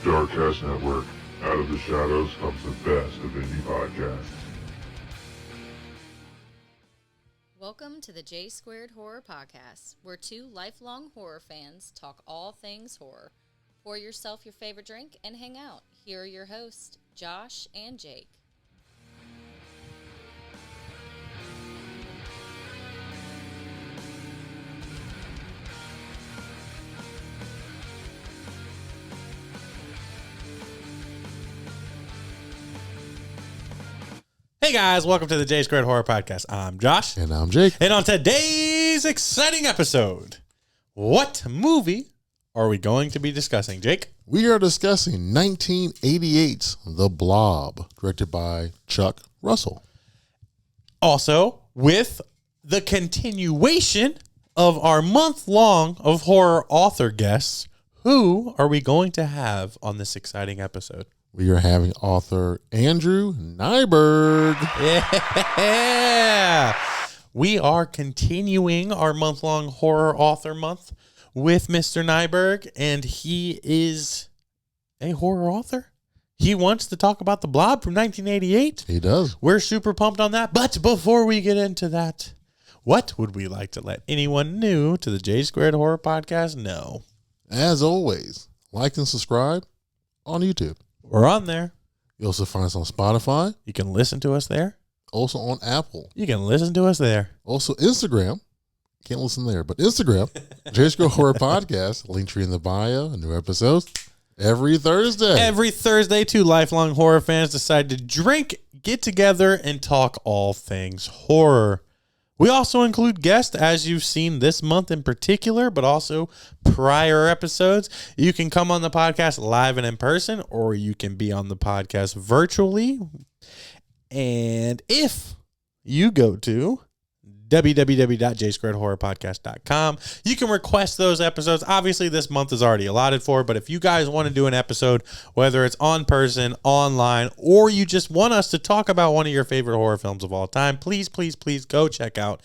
Darkcast Network. Out of the shadows comes the best of indie podcasts. Welcome to the J Squared Horror Podcast, where two lifelong horror fans talk all things horror. Pour yourself your favorite drink and hang out. Here are your hosts, Josh and Jake. Hey guys, welcome to the J Squared Horror Podcast. I'm Josh. And I'm Jake. And on today's exciting episode, what movie are we going to be discussing, Jake? We are discussing 1988's The Blob, directed by Chuck Russell. Also, with the continuation of our month-long of horror author guests, who are we going to have on this exciting episode? We are having author Andrew Najberg. Yeah! We are continuing our month-long horror author month with Mr. Najberg, and he is a horror author. He wants to talk about The Blob from 1988. He does. We're super pumped on that. But before we get into that, what would we like to let anyone new to the J Squared Horror Podcast know? As always, like and subscribe on YouTube. We're on there. You also find us on Spotify. You can listen to us there. Also on Apple. You can listen to us there. Also Instagram. Can't listen there, but Instagram. J Squared Horror Podcast. Link tree in the bio. New episodes every Thursday. Every Thursday, two lifelong horror fans decide to drink, get together, and talk all things horror. We also include guests, as you've seen this month in particular, but also prior episodes. You can come on the podcast live and in person, or you can be on the podcast virtually. And if you go to www.jsquaredhorrorpodcast.com. You can request those episodes. Obviously, this month is already allotted for, but if you guys want to do an episode, whether it's on person, online, or you just want us to talk about one of your favorite horror films of all time, please go check out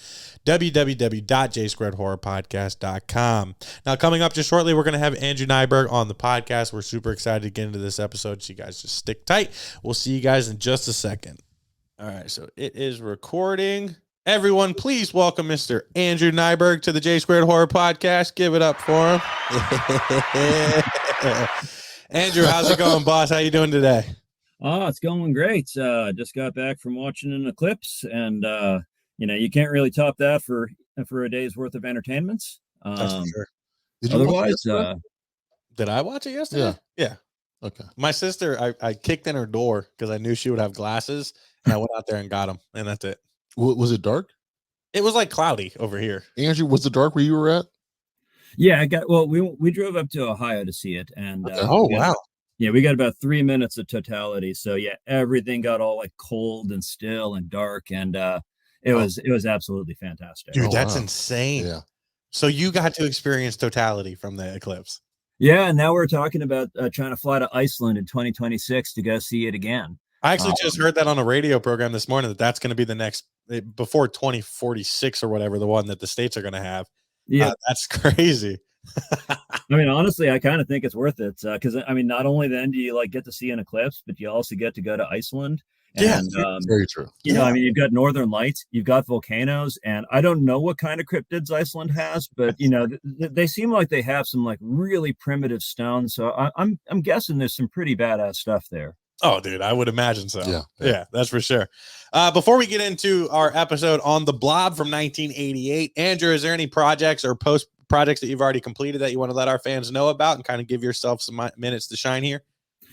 www.jsquaredhorrorpodcast.com. Now, coming up just shortly, we're going to have Andrew Najberg on the podcast. We're super excited to get into this episode, so you guys just stick tight. We'll see you guys in just a second. All right, so it is recording. Everyone, please welcome Mr. Andrew Najberg to the J Squared Horror Podcast. Give it up for him. Andrew, how's it going, boss? How you doing today? Oh, it's going great. Just got back from watching an eclipse, and you can't really top that for a day's worth of entertainments. That's for sure. Did you watch it Otherwise, yesterday? Did I watch it yesterday? Yeah. Okay. My sister, I kicked in her door because I knew she would have glasses, and I went out there and got them, and that's it. Was it dark? It was like cloudy over here. Andrew, was it dark where you were at? yeah, we drove up to Ohio to see it, and Okay. Wow. we got about 3 minutes of totality. So yeah, everything got all like cold and still and dark, and it was absolutely fantastic. Dude, Oh, that's wow. insane. Yeah. So you got to experience totality from the eclipse. Yeah, and now we're talking about trying to fly to Iceland in 2026 to go see it again. I actually just heard that on a radio program this morning that's going to be the next, before 2046 or whatever, the one that the states are going to have. Yeah, That's crazy. I mean, honestly, I kind of think it's worth it because not only then do you like get to see an eclipse, but you also get to go to Iceland. Yeah, And, Very true. you've got northern lights, you've got volcanoes, and I don't know what kind of cryptids Iceland has, but they seem like they have some like really primitive stones. So I'm guessing there's some pretty badass stuff there. Oh, dude, I would imagine so. Yeah. That's for sure. Before we get into our episode on The Blob from 1988, Andrew, is there any projects or post projects that you've already completed that you want to let our fans know about and kind of give yourself some minutes to shine here?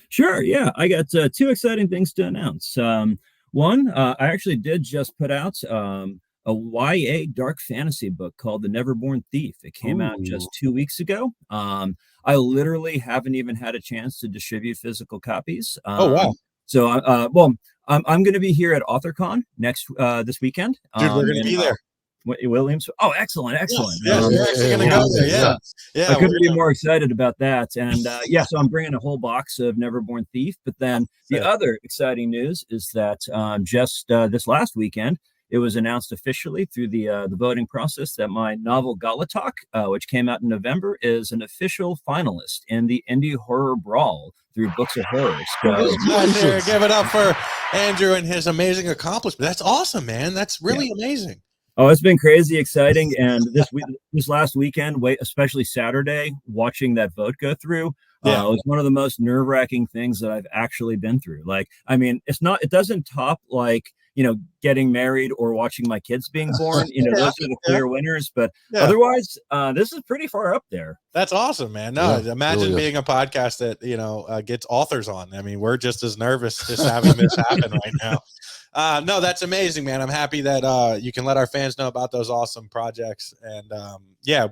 Sure. Yeah. I got two exciting things to announce. One, I actually did just put out a YA dark fantasy book called The Neverborn Thief. It came out just 2 weeks ago. I literally haven't even had a chance to distribute physical copies. Oh, wow. So, I'm going to be here at AuthorCon this weekend. Dude, we're going to be there. Williams. Oh, excellent. Yeah, we're actually going to go there. Yeah. I couldn't be more excited about that. And so I'm bringing a whole box of Neverborn Thief. But then the other exciting news is that just this last weekend, it was announced officially through the voting process that my novel Galatak, which came out in November, is an official finalist in the Indie Horror Brawl through Books of Horror. So, Give it up for Andrew and his amazing accomplishment. That's awesome, man. That's really amazing. Oh, it's been crazy exciting. And this last weekend, especially Saturday, watching that vote go through, was one of the most nerve-wracking things that I've actually been through. Like, I mean, it doesn't top like, getting married or watching my kids being born. Those are the clear winners. But otherwise, this is pretty far up there. That's awesome, man. No, imagine being a podcast that, gets authors on. I mean, we're just as nervous just having this happen right now. No, that's amazing, man. I'm happy that you can let our fans know about those awesome projects. And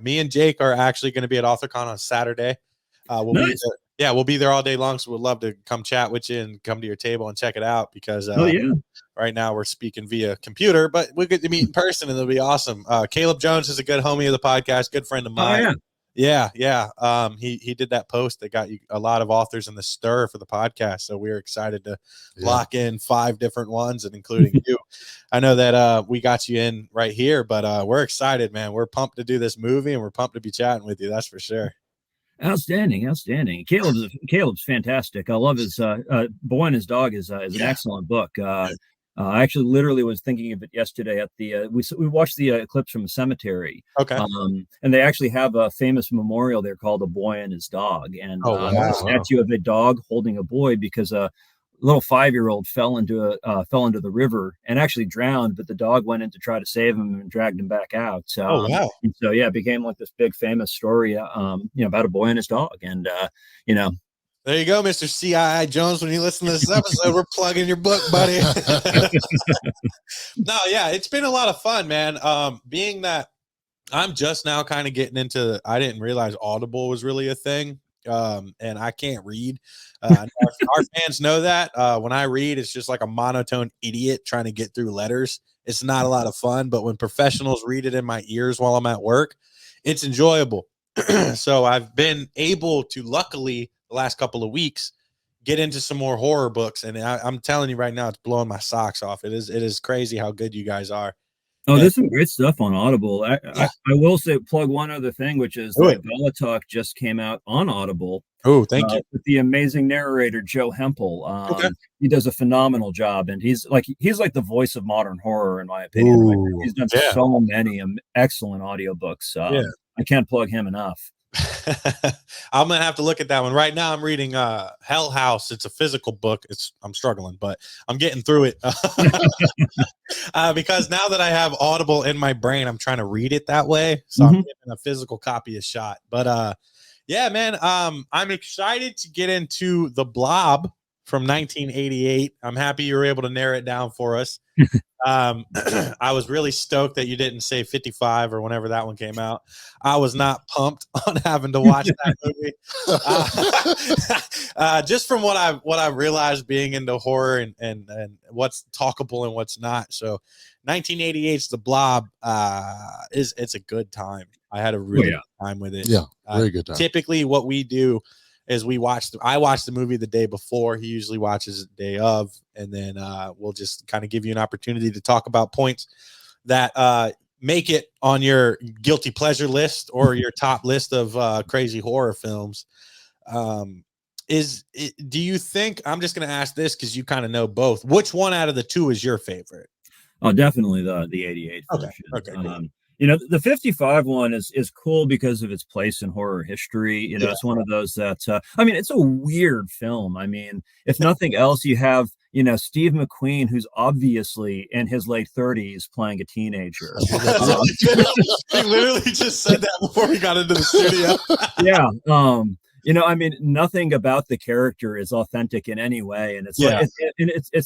me and Jake are actually going to be at AuthorCon on Saturday. Nice. We'll be there all day long. So we'd love to come chat with you and come to your table and check it out because right now we're speaking via computer, but we'll get to meet in person and it'll be awesome. Caleb Jones is a good homie of the podcast, good friend of mine. Oh, yeah. He did that post that got you a lot of authors in the stir for the podcast. So we're excited to lock in 5 different ones and including you. I know that we got you in right here, but we're excited, man. We're pumped to do this movie and we're pumped to be chatting with you. That's for sure. Outstanding. Caleb's fantastic. I love his Boy and His Dog is an excellent book. I actually literally was thinking of it yesterday at the we watched the Eclipse from a Cemetery. Okay. And they actually have a famous memorial there called A Boy and His Dog, and a statue of a dog holding a boy because a little 5-year-old fell into the river and actually drowned, but the dog went in to try to save him and dragged him back out. And so it became like this big famous story, about a boy and his dog, and There you go, Mr. C.I. Jones. When you listen to this episode, we're plugging your book, buddy. No, it's been a lot of fun, man. Being that I'm just now kind of getting into, I didn't realize Audible was really a thing. And I can't read. Our fans know that. When I read, it's just like a monotone idiot trying to get through letters. It's not a lot of fun, but when professionals read it in my ears while I'm at work, it's enjoyable. So I've been able to, luckily, the last couple of weeks, get into some more horror books. And I'm telling you right now, it's blowing my socks off. It is crazy how good you guys are. Oh, there's some great stuff on Audible. I will say, plug one other thing, which is that Galatak just came out on Audible. Oh, thank you. With the amazing narrator, Joe Hempel. He does a phenomenal job, and he's like the voice of modern horror, in my opinion. He's done so many excellent audiobooks. I can't plug him enough. I'm gonna have to look at that one. Right now I'm reading Hell House. It's a physical book. I'm struggling, but I'm getting through it. Because now that I have Audible in my brain, I'm trying to read it that way, so I'm giving a physical copy a shot. But man, I'm excited to get into The Blob from 1988. I'm happy you were able to narrow it down for us. I was really stoked that you didn't say 55 or whenever that one came out. I was not pumped on having to watch that movie. Just from what I realized being into horror and what's talkable and what's not. So 1988's The Blob it's a good time. I had a really good time with it. Yeah, very good time. Typically what we do is I watch the movie the day before. He usually watches it the day of, and then we'll just kind of give you an opportunity to talk about points that make it on your guilty pleasure list or your top list of crazy horror films. Do you think, I'm just going to ask this because you kind of know both, which one out of the two is your favorite? Oh, definitely the 88 version. Okay, cool. The 55 one is cool because of its place in horror history. It's one of those that, it's a weird film. I mean, if nothing else, you have, Steve McQueen, who's obviously in his late 30s playing a teenager. He literally just said that before we got into the studio. Nothing about the character is authentic in any way, and it's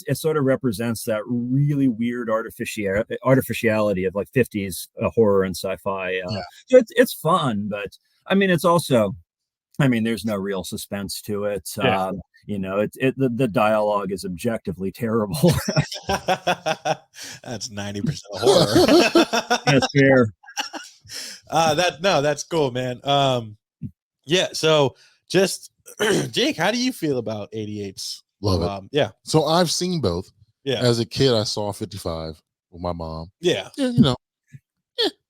it sort of represents that really weird artificiality of like 50s horror and sci-fi. So it's fun, but it's also, there's no real suspense to it. The dialogue is objectively terrible. That's 90% of horror. That's fair. That's cool, man. So just Jake, how do you feel about 88's? Love it. Yeah. So I've seen both. Yeah. As a kid, I saw 55. with my mom. Yeah. Yeah,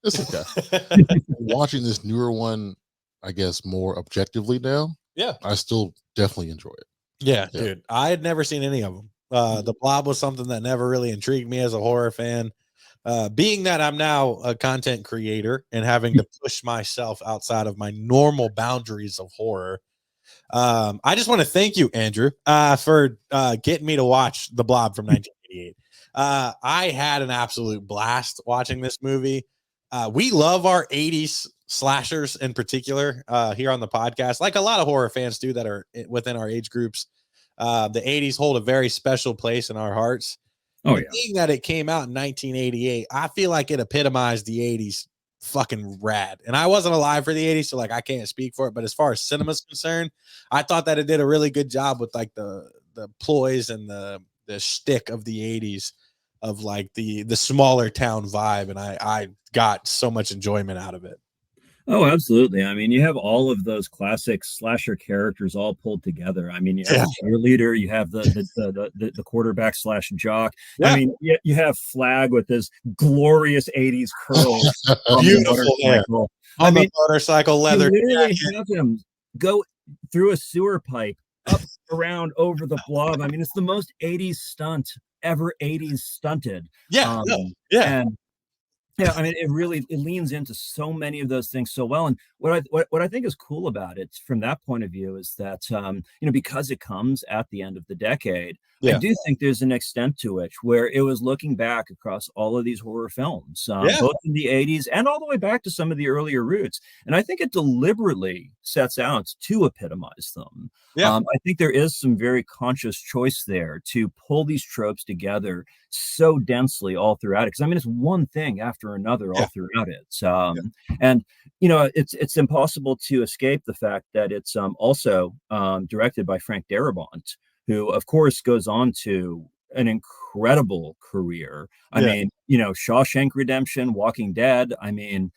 it's okay. Watching this newer one, I guess more objectively now. Yeah. I still definitely enjoy it. Yeah, dude. I had never seen any of them. The Blob was something that never really intrigued me as a horror fan. Being that I'm now a content creator and having to push myself outside of my normal boundaries of horror, I just want to thank you, Andrew, for getting me to watch The Blob from 1988. I had an absolute blast watching this movie. We love our 80s slashers in particular here on the podcast, like a lot of horror fans do that are within our age groups. The 80s hold a very special place in our hearts. Oh, And yeah. being that it came out in 1988, I feel like it epitomized the 80s fucking rad. And I wasn't alive for the 80s, so like I can't speak for it. But as far as cinema's concerned, I thought that it did a really good job with like the ploys and the shtick of the 80s of like the smaller town vibe. And I got so much enjoyment out of it. Oh, absolutely. I mean, you have all of those classic slasher characters all pulled together. I mean, you have the cheerleader, you have the quarterback / jock. Yeah. I mean, you have Flag with his glorious 80s curls on Beautiful the motorcycle. On the motorcycle, leather. You literally jacket. have him go through a sewer pipe up around over the Blob. I mean, it's the most 80s stunt ever 80s stunted. Yeah. And yeah, I mean, it leans into so many of those things so well. And what I think is cool about it from that point of view is that because it comes at the end of the decade, I do think there's an extent to it where it was looking back across all of these horror films, both in the 80s and all the way back to some of the earlier roots. And I think it deliberately sets out to epitomize them. Yeah. I think there is some very conscious choice there to pull these tropes together so densely all throughout it. Because I mean, it's one thing after another all throughout it. And it's impossible to escape the fact that it's also directed by Frank Darabont, who of course goes on to an incredible career. I mean, Shawshank Redemption, Walking Dead. I mean,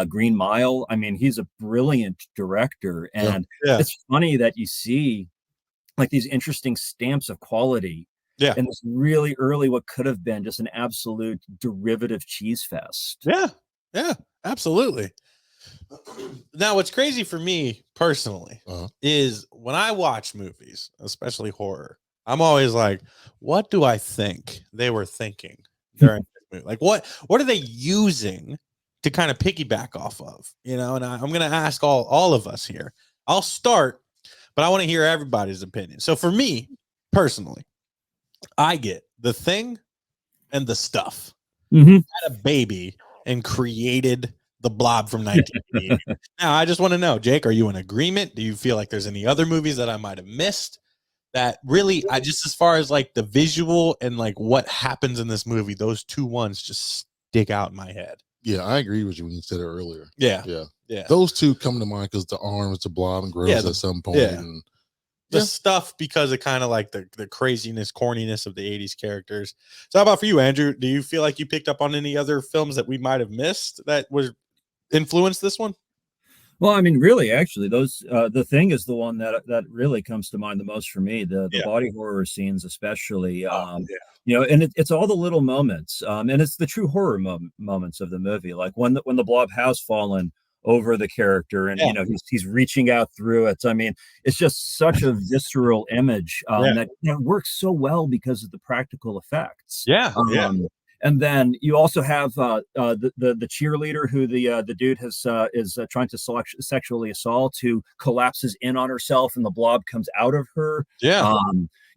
Green Mile. I mean, he's a brilliant director, and it's funny that you see like these interesting stamps of quality in this really early, what could have been just an absolute derivative cheese fest. Yeah, absolutely. Now, what's crazy for me personally is when I watch movies, especially horror, I'm always like, what do I think they were thinking during this movie? Like, what are they using to kind of piggyback off of? And I'm going to ask all of us here. I'll start, but I want to hear everybody's opinion. So for me personally, I get The Thing and The Stuff. Had a baby and created The Blob from 1980. Now, I just want to know, Jake, are you in agreement? Do you feel like there's any other movies that I might have missed that really, as far as like the visual and like what happens in this movie, those two ones just stick out in my head. Yeah, I agree with you when you said it earlier. Yeah. Those two come to mind because the arms, the Blob, and grows at some point. And the stuff because of kind of like the craziness, corniness of the 80s characters. So how about for you, Andrew? Do you feel like you picked up on any other films that we might have missed that would influence this one? Well, I mean, really, actually, those The Thing is the one that really comes to mind the most for me. The body horror scenes, especially, and it's all the little moments, and it's the true horror moments of the movie, like when the Blob has fallen over the character and he's reaching out through it. I mean, it's just such a visceral image that works so well because of the practical effects. And then you also have the cheerleader who the dude is trying to sexually assault, who collapses in on herself and the Blob comes out of her.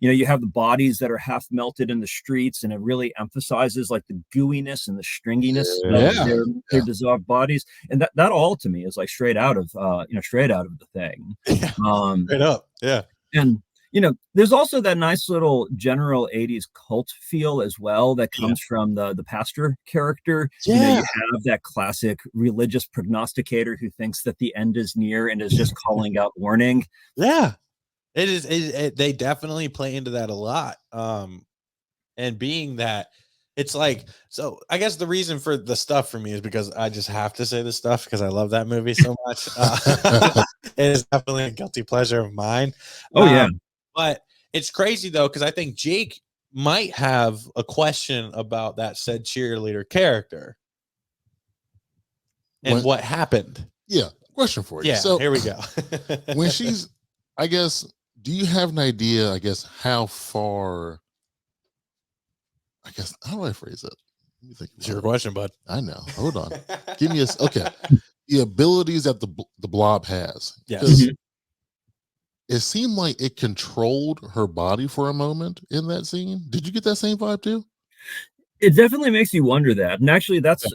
You have the bodies that are half melted in the streets, and it really emphasizes like the gooiness and the stringiness of their dissolved bodies. And that all to me is like straight out of The Thing. Straight up. And there's also that nice little general 80s cult feel as well that comes from the pastor character. You have that classic religious prognosticator who thinks that the end is near and is just calling out warning. It is. They definitely play into that a lot. And being that it's like, so I guess the reason for The Stuff for me is because I just have to say The Stuff because I love that movie so much. It is definitely a guilty pleasure of mine. But it's crazy though, because I think Jake might have a question about that said cheerleader character and what happened. Yeah, question for you. Yeah, So here we go. when she's, I guess, do you have an idea, I guess, how far, I guess, how do I phrase it? Let me think It's about your it. question, bud. I know. Hold on. Give me okay. The abilities that the blob has. Yes. 'Cause it seemed like it controlled her body for a moment in that scene. Did you get that same vibe too? It definitely makes you wonder that. And actually that's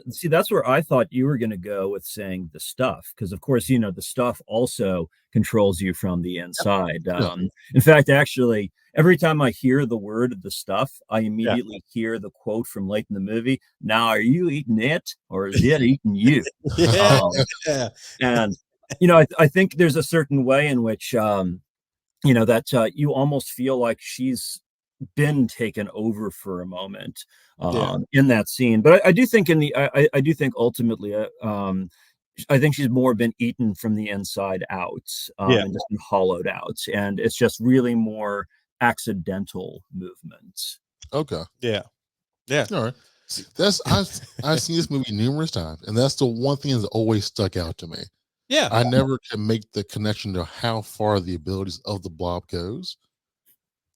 where I thought you were going to go with saying the stuff, because of course, the stuff also controls you from the inside. In fact, actually, every time I hear the word the stuff, I immediately hear the quote from late in the movie. Now, are you eating it or is it eating you? Yeah. And I think there's a certain way in which that you almost feel like she's been taken over for a moment in that scene. But I do think I do think ultimately I think she's more been eaten from the inside out and just been hollowed out, and it's just really more accidental movements. Okay. Yeah. All right. See, I've seen this movie numerous times, and that's the one thing that's always stuck out to me. Yeah. I never can make the connection to how far the abilities of the blob goes.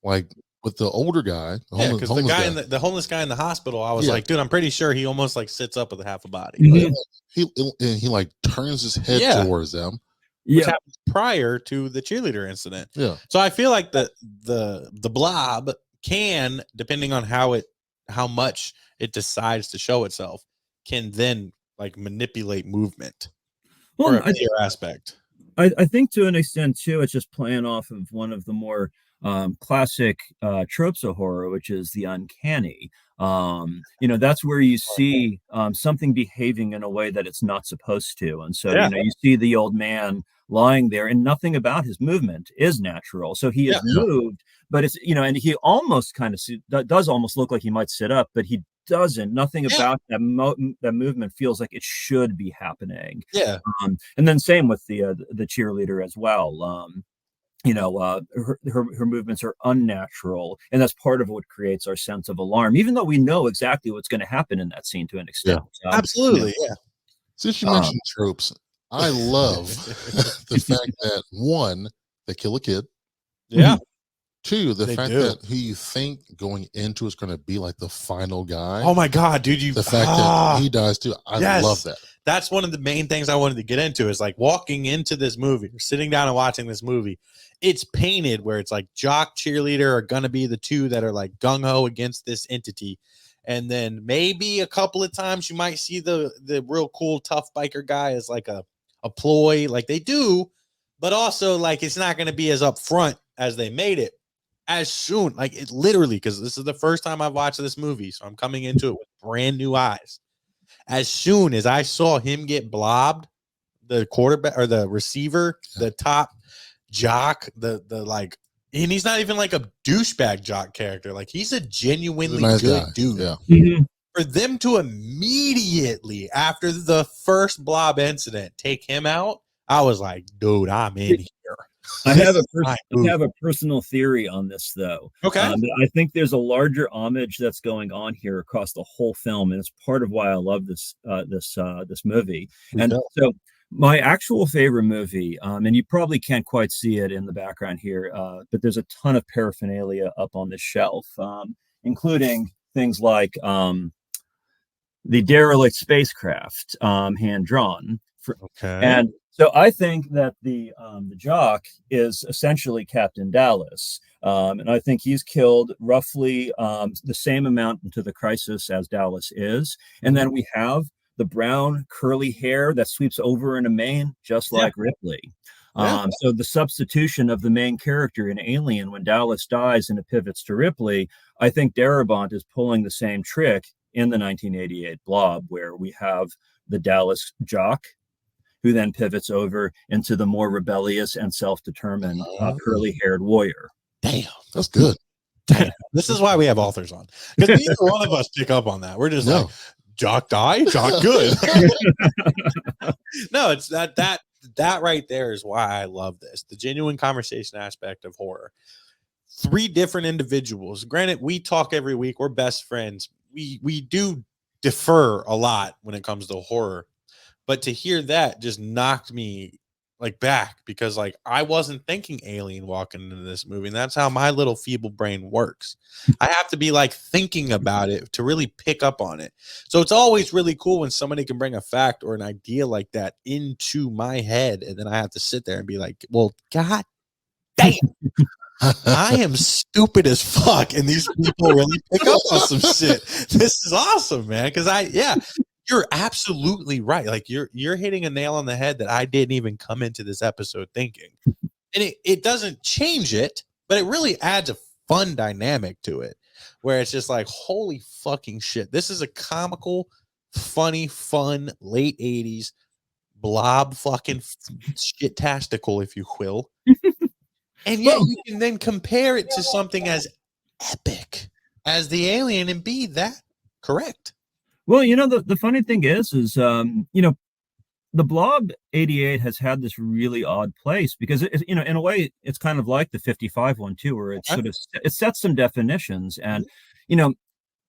Like with the older guy, Because the guy in the homeless guy in the hospital, I was like, dude, I'm pretty sure he almost like sits up with a half a body. He like turns his head towards them. Which happened prior to the cheerleader incident. Yeah. So I feel like the blob can, depending on how much it decides to show itself, can then like manipulate movement or a clear aspect. I think to an extent too, it's just playing off of one of the more classic tropes of horror, which is the uncanny. That's where you see something behaving in a way that it's not supposed to. And so, you see the old man lying there and nothing about his movement is natural. So he is moved, but it's, and he almost kind of does almost look like he might sit up, but he doesn't. Nothing about that movement feels like it should be happening. Yeah. And then same with the cheerleader as well. Her movements are unnatural, and that's part of what creates our sense of alarm, even though we know exactly what's going to happen in that scene to an extent. Absolutely. Yeah. Since you mentioned tropes, I love the fact that one, they kill a kid. Yeah. Two, the fact that who you think going into is going to be like the final guy. Oh my God, dude. The fact that he dies too. I love that. That's one of the main things I wanted to get into is like walking into this movie or sitting down and watching this movie. It's painted where it's like jock, cheerleader are going to be the two that are like gung-ho against this entity. And then maybe a couple of times you might see the real cool, tough biker guy as like a ploy like they do, but also like it's not going to be as upfront as they made it. As soon, like it literally, because this is the first time I've watched this movie, so I'm coming into it with brand new eyes. As soon as I saw him get blobbed, the quarterback or the receiver, the top jock, the like, and he's not even like a douchebag jock character. Like he's a genuinely good dude. Yeah. For them to immediately after the first blob incident take him out, I was like, dude, I'm in here. I have a personal theory on this, though. Okay. I think there's a larger homage that's going on here across the whole film, and it's part of why I love this movie. And so, my actual favorite movie, and you probably can't quite see it in the background here, but there's a ton of paraphernalia up on the shelf, including things like the derelict spacecraft, hand drawn. And so I think that the jock is essentially Captain Dallas, and I think he's killed roughly the same amount into the crisis as Dallas is. And then we have the brown curly hair that sweeps over in a mane, just like Ripley. So the substitution of the main character in Alien when Dallas dies and it pivots to Ripley, I think Darabont is pulling the same trick in the 1988 Blob, where we have the Dallas jock, who then pivots over into the more rebellious and self-determined curly-haired warrior. Damn, that's good. Damn. This is why we have authors on. Because neither one of us pick up on that. We're just like, jock die, jock good. No, it's that right there is why I love this. The genuine conversation aspect of horror. three different individuals. Granted, we talk every week. We're best friends. We do defer a lot when it comes to horror, but to hear that just knocked me like back, because like I wasn't thinking alien walking into this movie, and that's how my little feeble brain works. I have to be like thinking about it to really pick up on it. So it's always really cool when somebody can bring a fact or an idea like that into my head, and then I have to sit there and be like, well, god damn, I am stupid as fuck, and these people really pick up on some shit. This is awesome, man. Because you're absolutely right. Like you're hitting a nail on the head that I didn't even come into this episode thinking. And it doesn't change it, but it really adds a fun dynamic to it, where it's just like, holy fucking shit. This is a comical, funny, fun late 80s blob fucking shit-tastical, if you will. And yet you can then compare it to something as epic as the Alien and be that correct. Well, the funny thing is, the Blob 88 has had this really odd place because, in a way, it's kind of like the 55 one too, where it sort of it sets some definitions. And,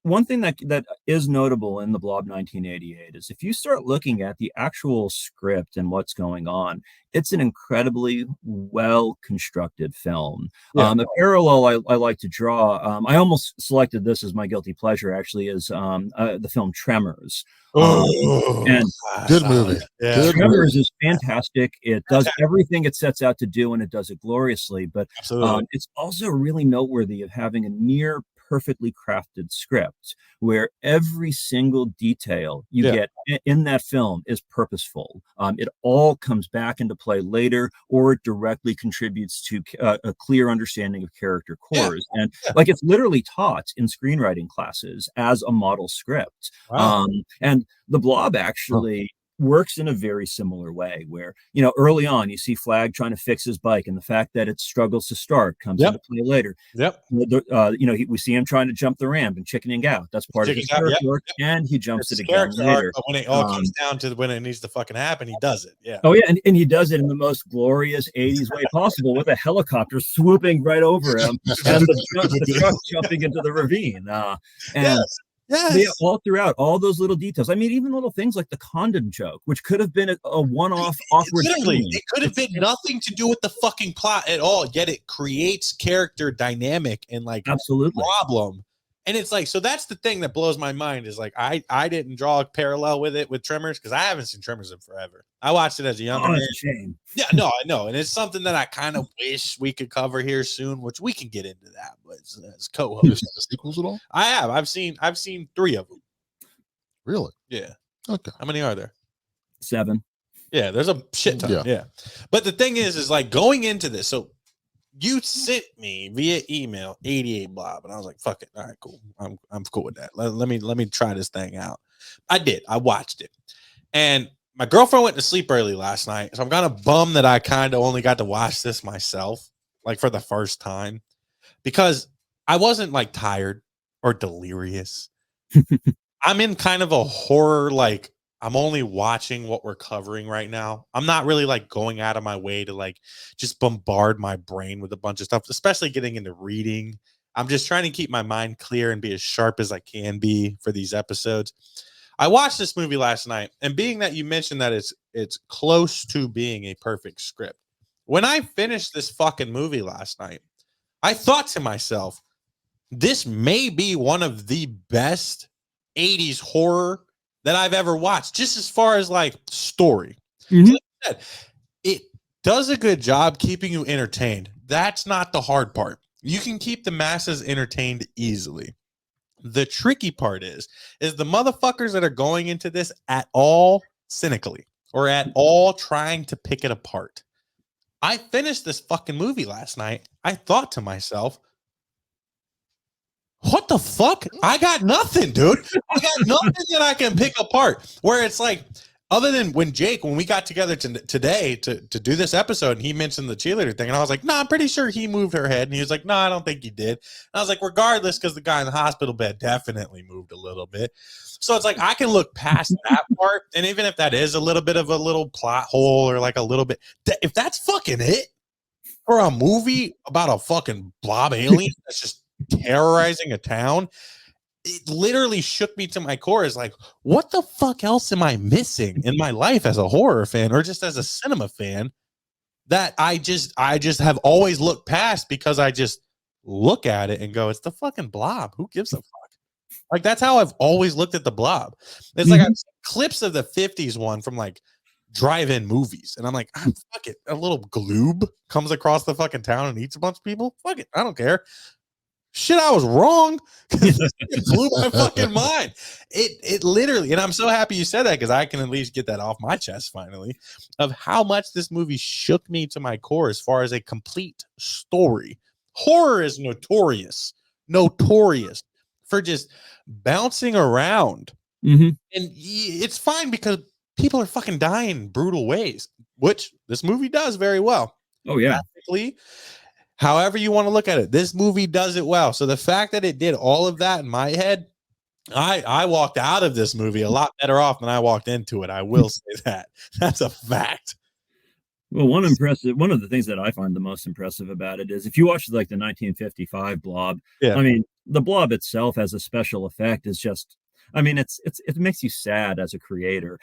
one thing that is notable in the Blob 1988 is if you start looking at the actual script and what's going on, it's an incredibly well-constructed film. Yeah. A parallel I like to draw, I almost selected this as my guilty pleasure, actually, is the film Tremors. And good movie. Yeah. Good Tremors movie. is fantastic. It does everything it sets out to do, and it does it gloriously. But it's also really noteworthy of having a near perfectly crafted script where every single detail you get in that film is purposeful. It all comes back into play later, or it directly contributes to a clear understanding of character cores. And like it's literally taught in screenwriting classes as a model script. Wow. And the Blob actually works in a very similar way, where early on you see Flag trying to fix his bike, and the fact that it struggles to start comes into play later. We see him trying to jump the ramp and chickening out. That's part of his character work, and he jumps it again later. But when it all comes down to when it needs to fucking happen, he does it. Yeah. Oh yeah, and he does it in the most glorious 80s way possible, with a helicopter swooping right over him and the truck jumping into the ravine. Yes. All throughout, all those little details. I mean, even little things like the condom joke, which could have been a one-off awkward scene. It could have been nothing to do with the fucking plot at all, yet it creates character dynamic and like absolutely problem. And it's like, so that's the thing that blows my mind is like, I didn't draw a parallel with it with Tremors because I haven't seen Tremors in forever. I watched it as a younger man. It's a shame. Yeah, no, I know. And it's something that I kind of wish we could cover here soon, which we can get into that. But as co-host, You've seen the sequels at all? I have. I've seen 3 of them. Really? Yeah. Okay. How many are there? 7. Yeah, there's a shit ton. Yeah. But the thing is like going into this, so you sent me via email 88 Blob, and I was like, fuck it. All right, cool. I'm cool with that. Let me try this thing out. I did. I watched it. And my girlfriend went to sleep early last night, so I'm kind of bummed that I kind of only got to watch this myself, like for the first time, because I wasn't like tired or delirious. I'm in kind of a horror, like I'm only watching what we're covering right now. I'm not really like going out of my way to like just bombard my brain with a bunch of stuff, especially getting into reading. I'm just trying to keep my mind clear and be as sharp as I can be for these episodes. I watched this movie last night, and being that you mentioned that it's close to being a perfect script. When I finished this fucking movie last night, I thought to myself, this may be one of the best 80s horror that I've ever watched, just as far as like story. Mm-hmm. Like I said, it does a good job keeping you entertained. That's not the hard part. You can keep the masses entertained easily. The tricky part is the motherfuckers that are going into this at all cynically or at all trying to pick it apart. I finished this fucking movie last night. I thought to myself, what the fuck? I got nothing, dude. I got nothing that I can pick apart. Where it's like, other than when we got together today to do this episode, and he mentioned the cheerleader thing, and I was like, no, I'm pretty sure he moved her head. And he was like, no, I don't think he did. And I was like, regardless, because the guy in the hospital bed definitely moved a little bit. So it's like, I can look past that part. And even if that is a little bit of a little plot hole or like a little bit, if that's fucking it, for a movie about a fucking blob alien that's just terrorizing a town, it literally shook me to my core. Is like, what the fuck else am I missing in my life as a horror fan or just as a cinema fan that I just have always looked past because I just look at it and go, it's the fucking blob. Who gives a fuck? Like, that's how I've always looked at the blob. It's like I've seen clips of the 50s one from like drive-in movies, and I'm like, fuck it. A little gloob comes across the fucking town and eats a bunch of people. Fuck it. I don't care. Shit, I was wrong. It blew my fucking mind. It literally, and I'm so happy you said that because I can at least get that off my chest finally, of how much this movie shook me to my core as far as a complete story. Horror is notorious for just bouncing around. And it's fine because people are fucking dying in brutal ways, which this movie does very well. Oh, yeah. Practically, however you want to look at it, this movie does it well. So the fact that it did all of that in my head, I walked out of this movie a lot better off than I walked into it. I will say that. That's a fact. Well, one of the things that I find the most impressive about it is if you watch like the 1955 Blob, I mean, the Blob itself as a special effect is just, I mean, it makes you sad as a creator.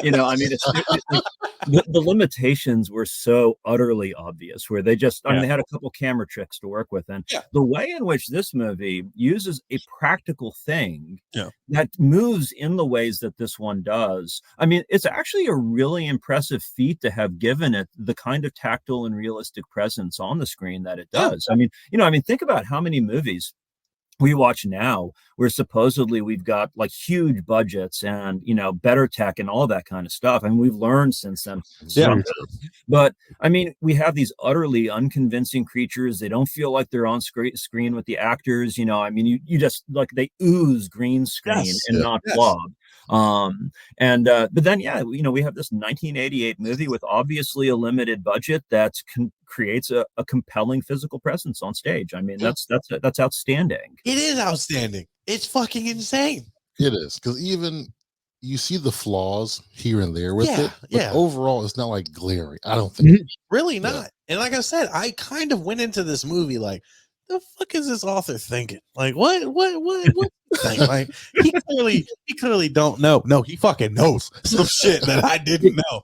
You know, I mean, the limitations were so utterly obvious where they just, I mean, they had a couple camera tricks to work with. And the way in which this movie uses a practical thing that moves in the ways that this one does, I mean, it's actually a really impressive feat to have given it the kind of tactile and realistic presence on the screen that it does. I mean, you know, I mean, think about how many movies we watch now where supposedly we've got like huge budgets and, you know, better tech and all that kind of stuff. And we've learned since then. But I mean, we have these utterly unconvincing creatures. They don't feel like they're on screen with the actors. You know, I mean, you just like they ooze green screen and not blob. But then, you know, we have this 1988 movie with obviously a limited budget that creates a compelling physical presence on stage. I mean, that's outstanding. It is outstanding. It's fucking insane. It is, because even you see the flaws here and there with it. But overall, it's not like glaring. I don't think really not. And like I said, I kind of went into this movie like, the fuck is this author thinking? Like, what think? Like, he clearly don't know. No, he fucking knows some shit that I didn't know.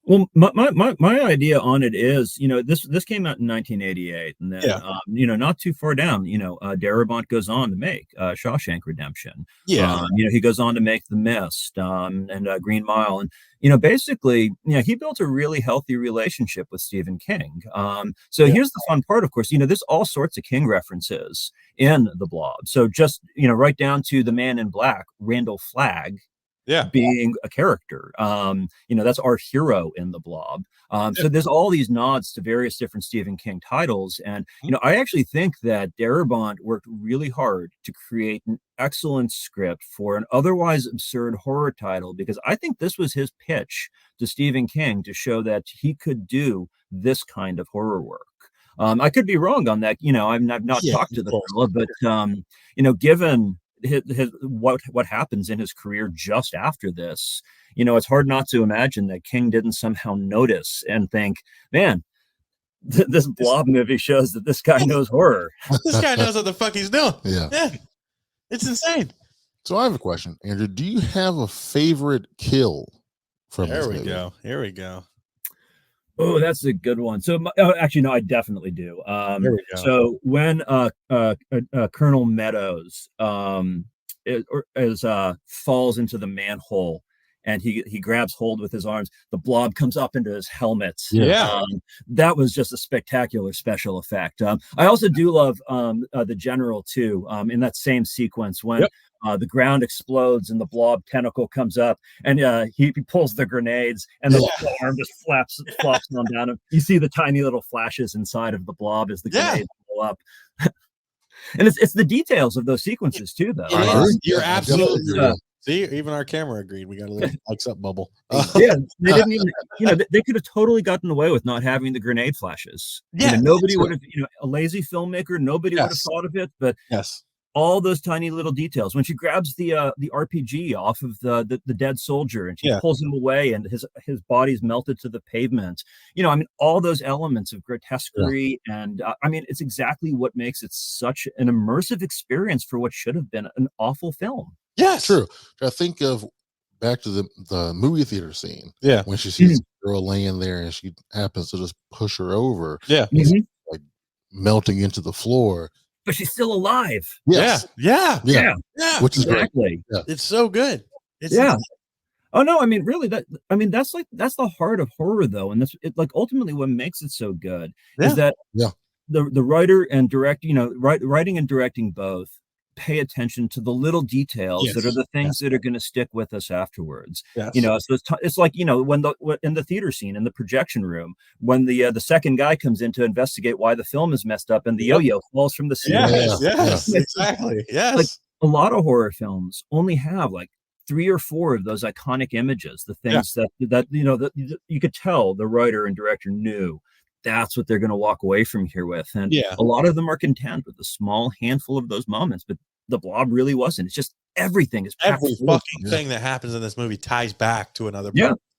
Well, my idea on it is, you know, this came out in 1988, and then, you know, not too far down, you know, Darabont goes on to make Shawshank Redemption. You know, he goes on to make The Mist and Green Mile, and you know, basically, you know, he built a really healthy relationship with Stephen King. So here's the fun part, of course, you know, there's all sorts of King references in The Blob. So just, you know, right down to the Man in Black, Randall Flagg. Being a character, you know, that's our hero in The Blob. So there's all these nods to various different Stephen King titles, and you know, I actually think that Darabont worked really hard to create an excellent script for an otherwise absurd horror title, because I think this was his pitch to Stephen King to show that he could do this kind of horror work. I could be wrong on that. You know, I've not talked to the fella, but you know, given his what happens in his career just after this, you know, it's hard not to imagine that King didn't somehow notice and think, man, this Blob movie shows that this guy knows horror. This guy knows what the fuck he's doing. It's insane. So I have a question, Andrew. Do you have a favorite kill from this movie? Here we go. Oh, that's a good one. So, actually, no, I definitely do. So when Colonel Meadows falls into the manhole and he grabs hold with his arms, the blob comes up into his helmet. That was just a spectacular special effect. I also do love the general too, in that same sequence when the ground explodes and the blob tentacle comes up and he pulls the grenades and the arm just flops on down him. You see the tiny little flashes inside of the blob as the grenades blow up. And it's the details of those sequences too, though. You're absolutely see, even our camera agreed. We got a little likes up bubble. They didn't even, you know, they could have totally gotten away with not having the grenade flashes. You know, nobody would have, you know, a lazy filmmaker, nobody would have thought of it, but all those tiny little details. When she grabs the RPG off of the dead soldier and she pulls him away and his body's melted to the pavement. I mean, all those elements of grotesquerie and I mean, it's exactly what makes it such an immersive experience for what should have been an awful film. Yes. True. I think of back to the movie theater scene. Yeah. When she sees the girl laying there and she happens to just push her over. Yeah. Like melting into the floor. But she's still alive. Yes. Yeah. Which is exactly. great. It's so good. It's Oh no, I mean really that's the heart of horror though. And like ultimately what makes it so good is that the writer and writing and directing both pay attention to the little details that are the things that are going to stick with us afterwards. Yes. So it's like, when in the theater scene, in the projection room, when the second guy comes in to investigate why the film is messed up and the yo-yo falls from the ceiling. Yes, exactly. Yes. Like a lot of horror films only have like 3 or 4 of those iconic images, the things that you could tell the writer and director knew that's what they're going to walk away from here with. And a lot of them are content with a small handful of those moments, but the Blob really wasn't. It's just everything is every fucking thing that happens in this movie ties back to another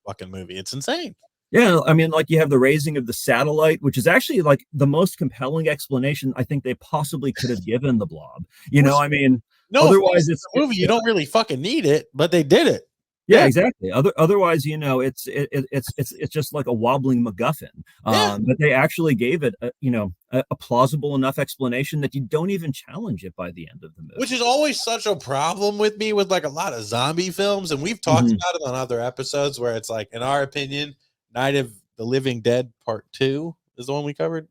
fucking movie. It's insane. Yeah, I mean, like you have the raising of the satellite, which is actually like the most compelling explanation I think they possibly could have given the Blob. I mean, otherwise it's a movie. You don't really fucking need it, but they did it. Yeah, exactly. Otherwise, it's just like a wobbling MacGuffin. But they actually gave it, a plausible enough explanation that you don't even challenge it by the end of the movie. Which is always such a problem with me with like a lot of zombie films, and we've talked about it on other episodes where it's like, in our opinion, Night of the Living Dead Part 2 is the one we covered.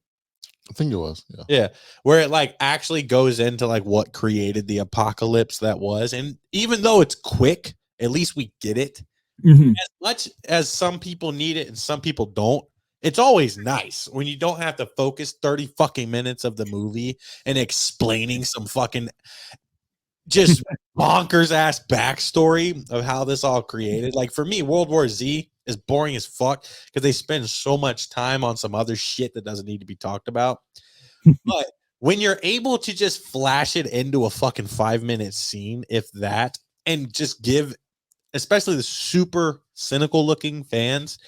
I think it was. Yeah. Where it like actually goes into like what created the apocalypse that was, and even though it's quick, at least we get it. As much as some people need it and some people don't, it's always nice when you don't have to focus 30 fucking minutes of the movie and explaining some fucking just bonkers ass backstory of how this all created. Like for me, World War Z is boring as fuck because they spend so much time on some other shit that doesn't need to be talked about. But when you're able to just flash it into a fucking 5-minute scene, if that, and just give especially the super cynical looking fans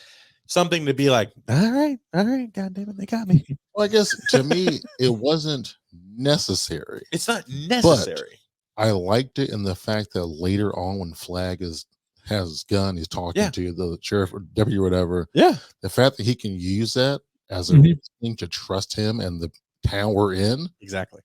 something to be like, all right, god damn it, they got me. Well, I guess to me it wasn't necessary. It's not necessary. But I liked it in the fact that later on when Flag has his gun, he's talking to the sheriff or deputy or whatever. Yeah. The fact that he can use that as a thing to trust him and the town we're in. Exactly.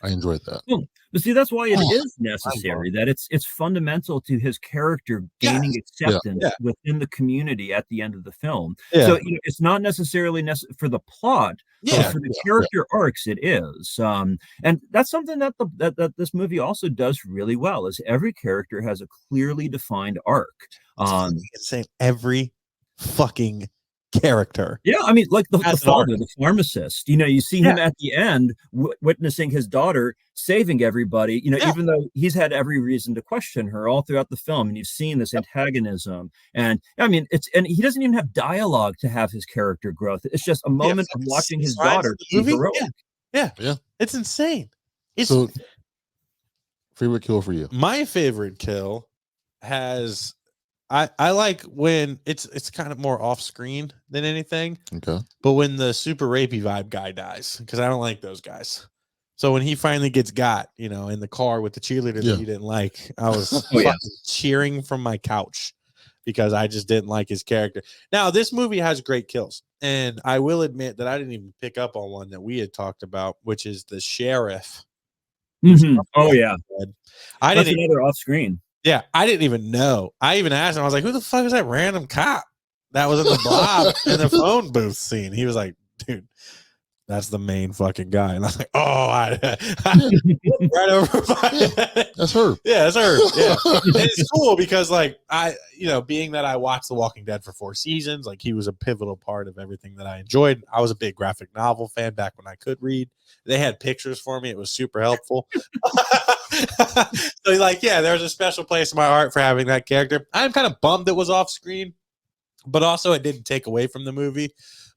I enjoyed that. Well, but see, that's why it is necessary, that it's fundamental to his character gaining acceptance within the community at the end of the film. So it's not necessarily for the plot, but for the character arcs, it is. And that's something that that this movie also does really well, is every character has a clearly defined arc. It's saying every fucking character. Yeah, I mean, like the father, the pharmacist, you see him at the end witnessing his daughter saving everybody, even though he's had every reason to question her all throughout the film, and you've seen this antagonism. And I mean, and he doesn't even have dialogue to have his character growth. It's just a moment of watching his daughter be heroic. Yeah, it's insane. So, favorite kill for you? My favorite kill has I like when it's kind of more off screen than anything. Okay. But when the super rapey vibe guy dies, because I don't like those guys. So when he finally gets got, in the car with the cheerleader that he didn't like, I was cheering from my couch because I just didn't like his character. Now, this movie has great kills. And I will admit that I didn't even pick up on one that we had talked about, which is the sheriff. Oh, yeah. That's another off screen. Yeah, I didn't even know. I even asked him, I was like, who the fuck is that random cop that was in the Blob in the phone booth scene? He was like, dude, that's the main fucking guy. And I was like, right over by That's her. Yeah, that's her. Yeah. And it's cool because like being that I watched The Walking Dead for 4 seasons, like he was a pivotal part of everything that I enjoyed. I was a big graphic novel fan back when I could read. They had pictures for me. It was super helpful. So like, there's a special place in my heart for having that character. I'm kind of bummed it was off screen, but also it didn't take away from the movie.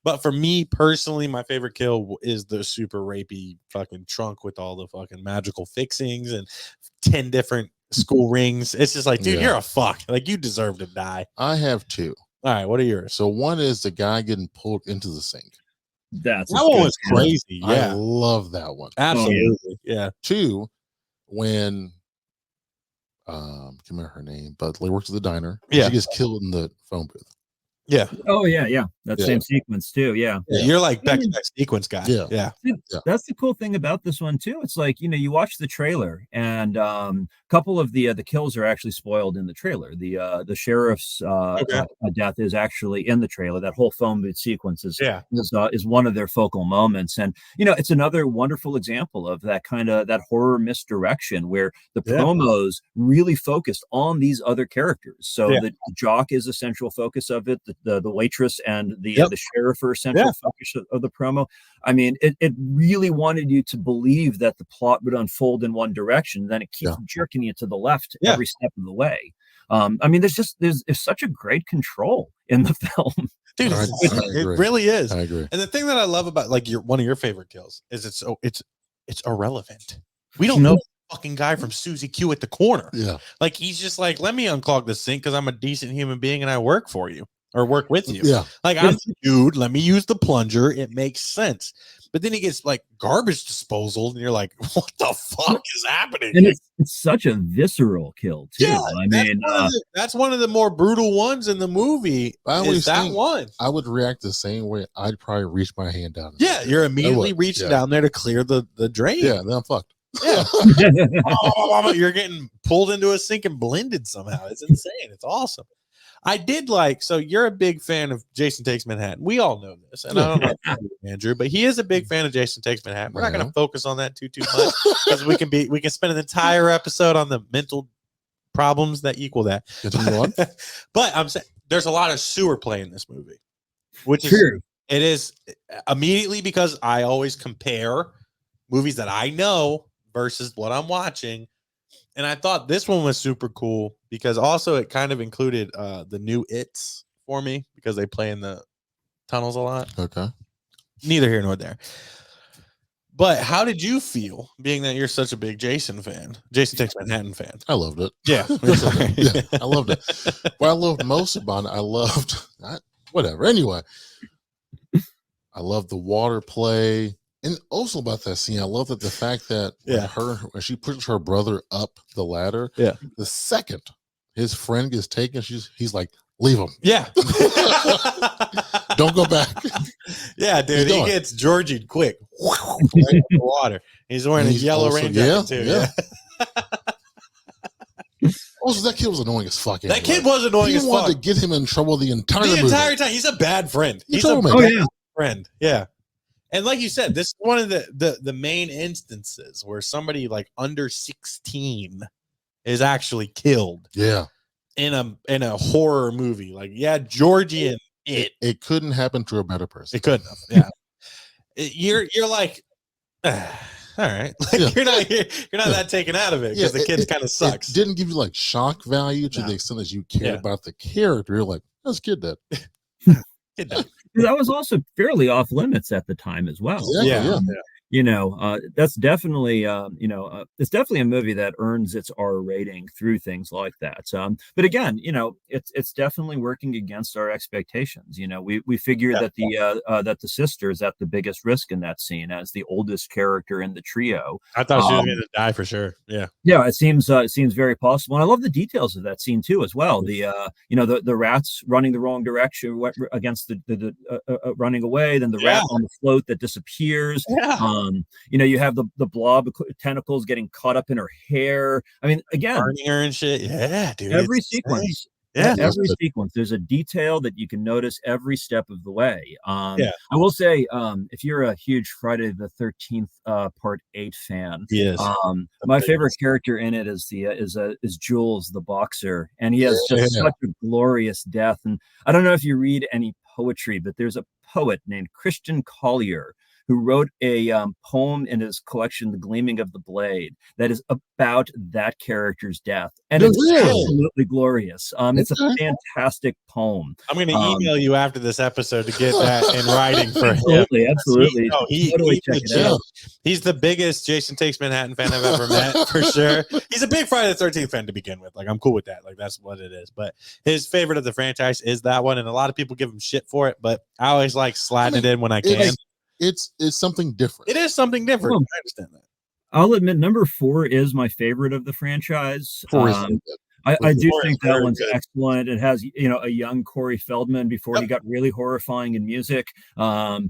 But for me personally, my favorite kill is the super rapey fucking trunk with all the fucking magical fixings and 10 different school rings. It's just like, dude, you're a fuck. Like, you deserve to die. I have two. All right, what are yours? So one is the guy getting pulled into the sink. That one was crazy. Yeah. I love that one. Absolutely. Yeah. Two, when can't remember her name, but they works at the diner. Yeah. She gets killed in the phone booth. Yeah. Oh yeah. That same sequence too. Yeah. You're like back to back sequence guy. Yeah. That's the cool thing about this one too. It's like, you watch the trailer, and a couple of the kills are actually spoiled in the trailer. The sheriff's death is actually in the trailer. That whole phone booth sequence is one of their focal moments, and it's another wonderful example of that kind of that horror misdirection where the promos really focused on these other characters. So the jock is a central focus of it. The waitress and the sheriff are central focus of the promo. I mean, it really wanted you to believe that the plot would unfold in one direction, then it keeps jerking you to the left every step of the way. I mean, there's such a great control in the film. Dude, it really is. I agree. And the thing that I love about like one of your favorite kills is it's irrelevant. We don't know the fucking guy from Susie Q at the corner. Yeah. Like, he's just like, let me unclog the sink because I'm a decent human being and I work for you. Or work with you. Yeah. Like, I'm the dude, let me use the plunger. It makes sense. But then he gets like garbage disposal, and you're like, what the fuck is happening? And it's such a visceral kill, too. Yeah, I mean, that's one of the more brutal ones in the movie. Is that one? I would react the same way. I'd probably reach my hand down. Yeah, you're immediately reaching down there to clear the drain. Yeah, then I'm fucked. Yeah. You're getting pulled into a sink and blended somehow. It's insane. It's awesome. I did so you're a big fan of Jason Takes Manhattan. We all know this. And I don't know if Andrew, but he is a big fan of Jason Takes Manhattan. We're not going to focus on that too much because we can spend an entire episode on the mental problems that equal that. But I'm saying there's a lot of sewer play in this movie, which is true. It is immediately because I always compare movies that I know versus what I'm watching. And I thought this one was super cool because also it kind of included the new It's for me because they play in the tunnels a lot. Okay. Neither here nor there. But how did you feel being that you're such a big Jason Takes Manhattan fan? I loved it. Yeah. I loved it. What I loved most about it, whatever. Anyway, I loved the water play. And also about that scene, I love that the fact that when she pushes her brother up the ladder, the second his friend gets taken, he's like, leave him. Yeah. Don't go back. Yeah, dude. He gets Georgie quick. Right in the water. He's wearing a yellow rain jacket too. Yeah. Also, that kid was annoying as fuck. That kid was annoying as fuck. He wanted to get him in trouble the entire time. He's a bad friend. He's a bad friend. Yeah. And like you said, this is one of the main instances where somebody like under 16 is actually killed. Yeah. In a horror movie. Like, Georgie and it couldn't happen to a better person. It couldn't have. Yeah. You're like, all right. Like, you're not that taken out of it because the kid kind of sucks. It didn't give you like shock value to the extent that you care about the character. You're like, that's kid dead. Kid dead. That was also fairly off limits at the time as well. Yeah. That's definitely it's definitely a movie that earns its R rating through things like that. But again, it's definitely working against our expectations. We figure that the sister is at the biggest risk in that scene as the oldest character in the trio. I thought she was going to die for sure. Yeah. Yeah, it seems very possible. And I love the details of that scene too, as well. The rats running the wrong direction against the running away, then the rat on the float that disappears. Yeah. You have the blob tentacles getting caught up in her hair. I mean, again, burning her and shit. Yeah, dude. Every sequence. Yeah, every sequence. There's a detail that you can notice every step of the way. I will say, if you're a huge Friday the 13th Part 8 fan, my favorite character in it is Jules the boxer, and he has just such a glorious death. And I don't know if you read any poetry, but there's a poet named Christian Collier who wrote a poem in his collection, The Gleaming of the Blade, that is about that character's death. And it's absolutely glorious. It's a fantastic poem. I'm going to email you after this episode to get that in writing for him. Absolutely. Totally check it out. He's the biggest Jason Takes Manhattan fan I've ever met, for sure. He's a big Friday the 13th fan to begin with. Like, I'm cool with that. Like, that's what it is. But his favorite of the franchise is that one, and a lot of people give him shit for it, but I always like sliding it in when I can. It's something different. It is something different. I understand that. I'll admit, number 4 is my favorite of the franchise. I do think that one's excellent. It has, a young Corey Feldman before he got really horrifying in music. But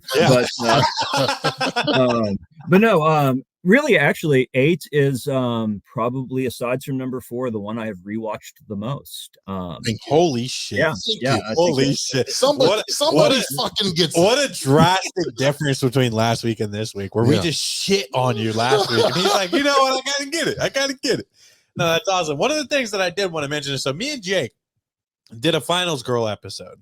no, really, actually, 8 is probably, aside from number 4, the one I have rewatched the most. Holy shit! Yeah. Holy shit! Somebody fucking gets. What a drastic difference between last week and this week, where we just shit on you last week, and he's like, you know what? I gotta get it. No, that's awesome. One of the things that I did want to mention is, so me and Jake did a Finals Girl episode.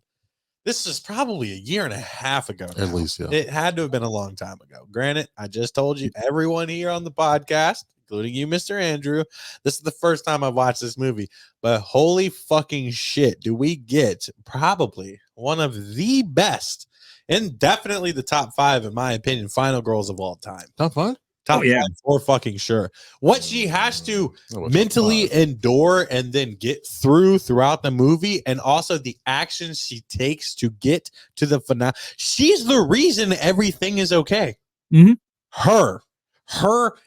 This is probably a year and a half ago now. At least, yeah. It had to have been a long time ago. Granted, I just told you, everyone here on the podcast, including you, Mr. Andrew, this is the first time I've watched this movie. But holy fucking shit, do we get probably one of the best, and definitely the top 5, in my opinion, Final Girls of all time. Top 5? Top 5 for fucking sure. What she has to mentally endure and then get throughout the movie, and also the actions she takes to get to the finale. She's the reason everything is okay. Mm-hmm. Her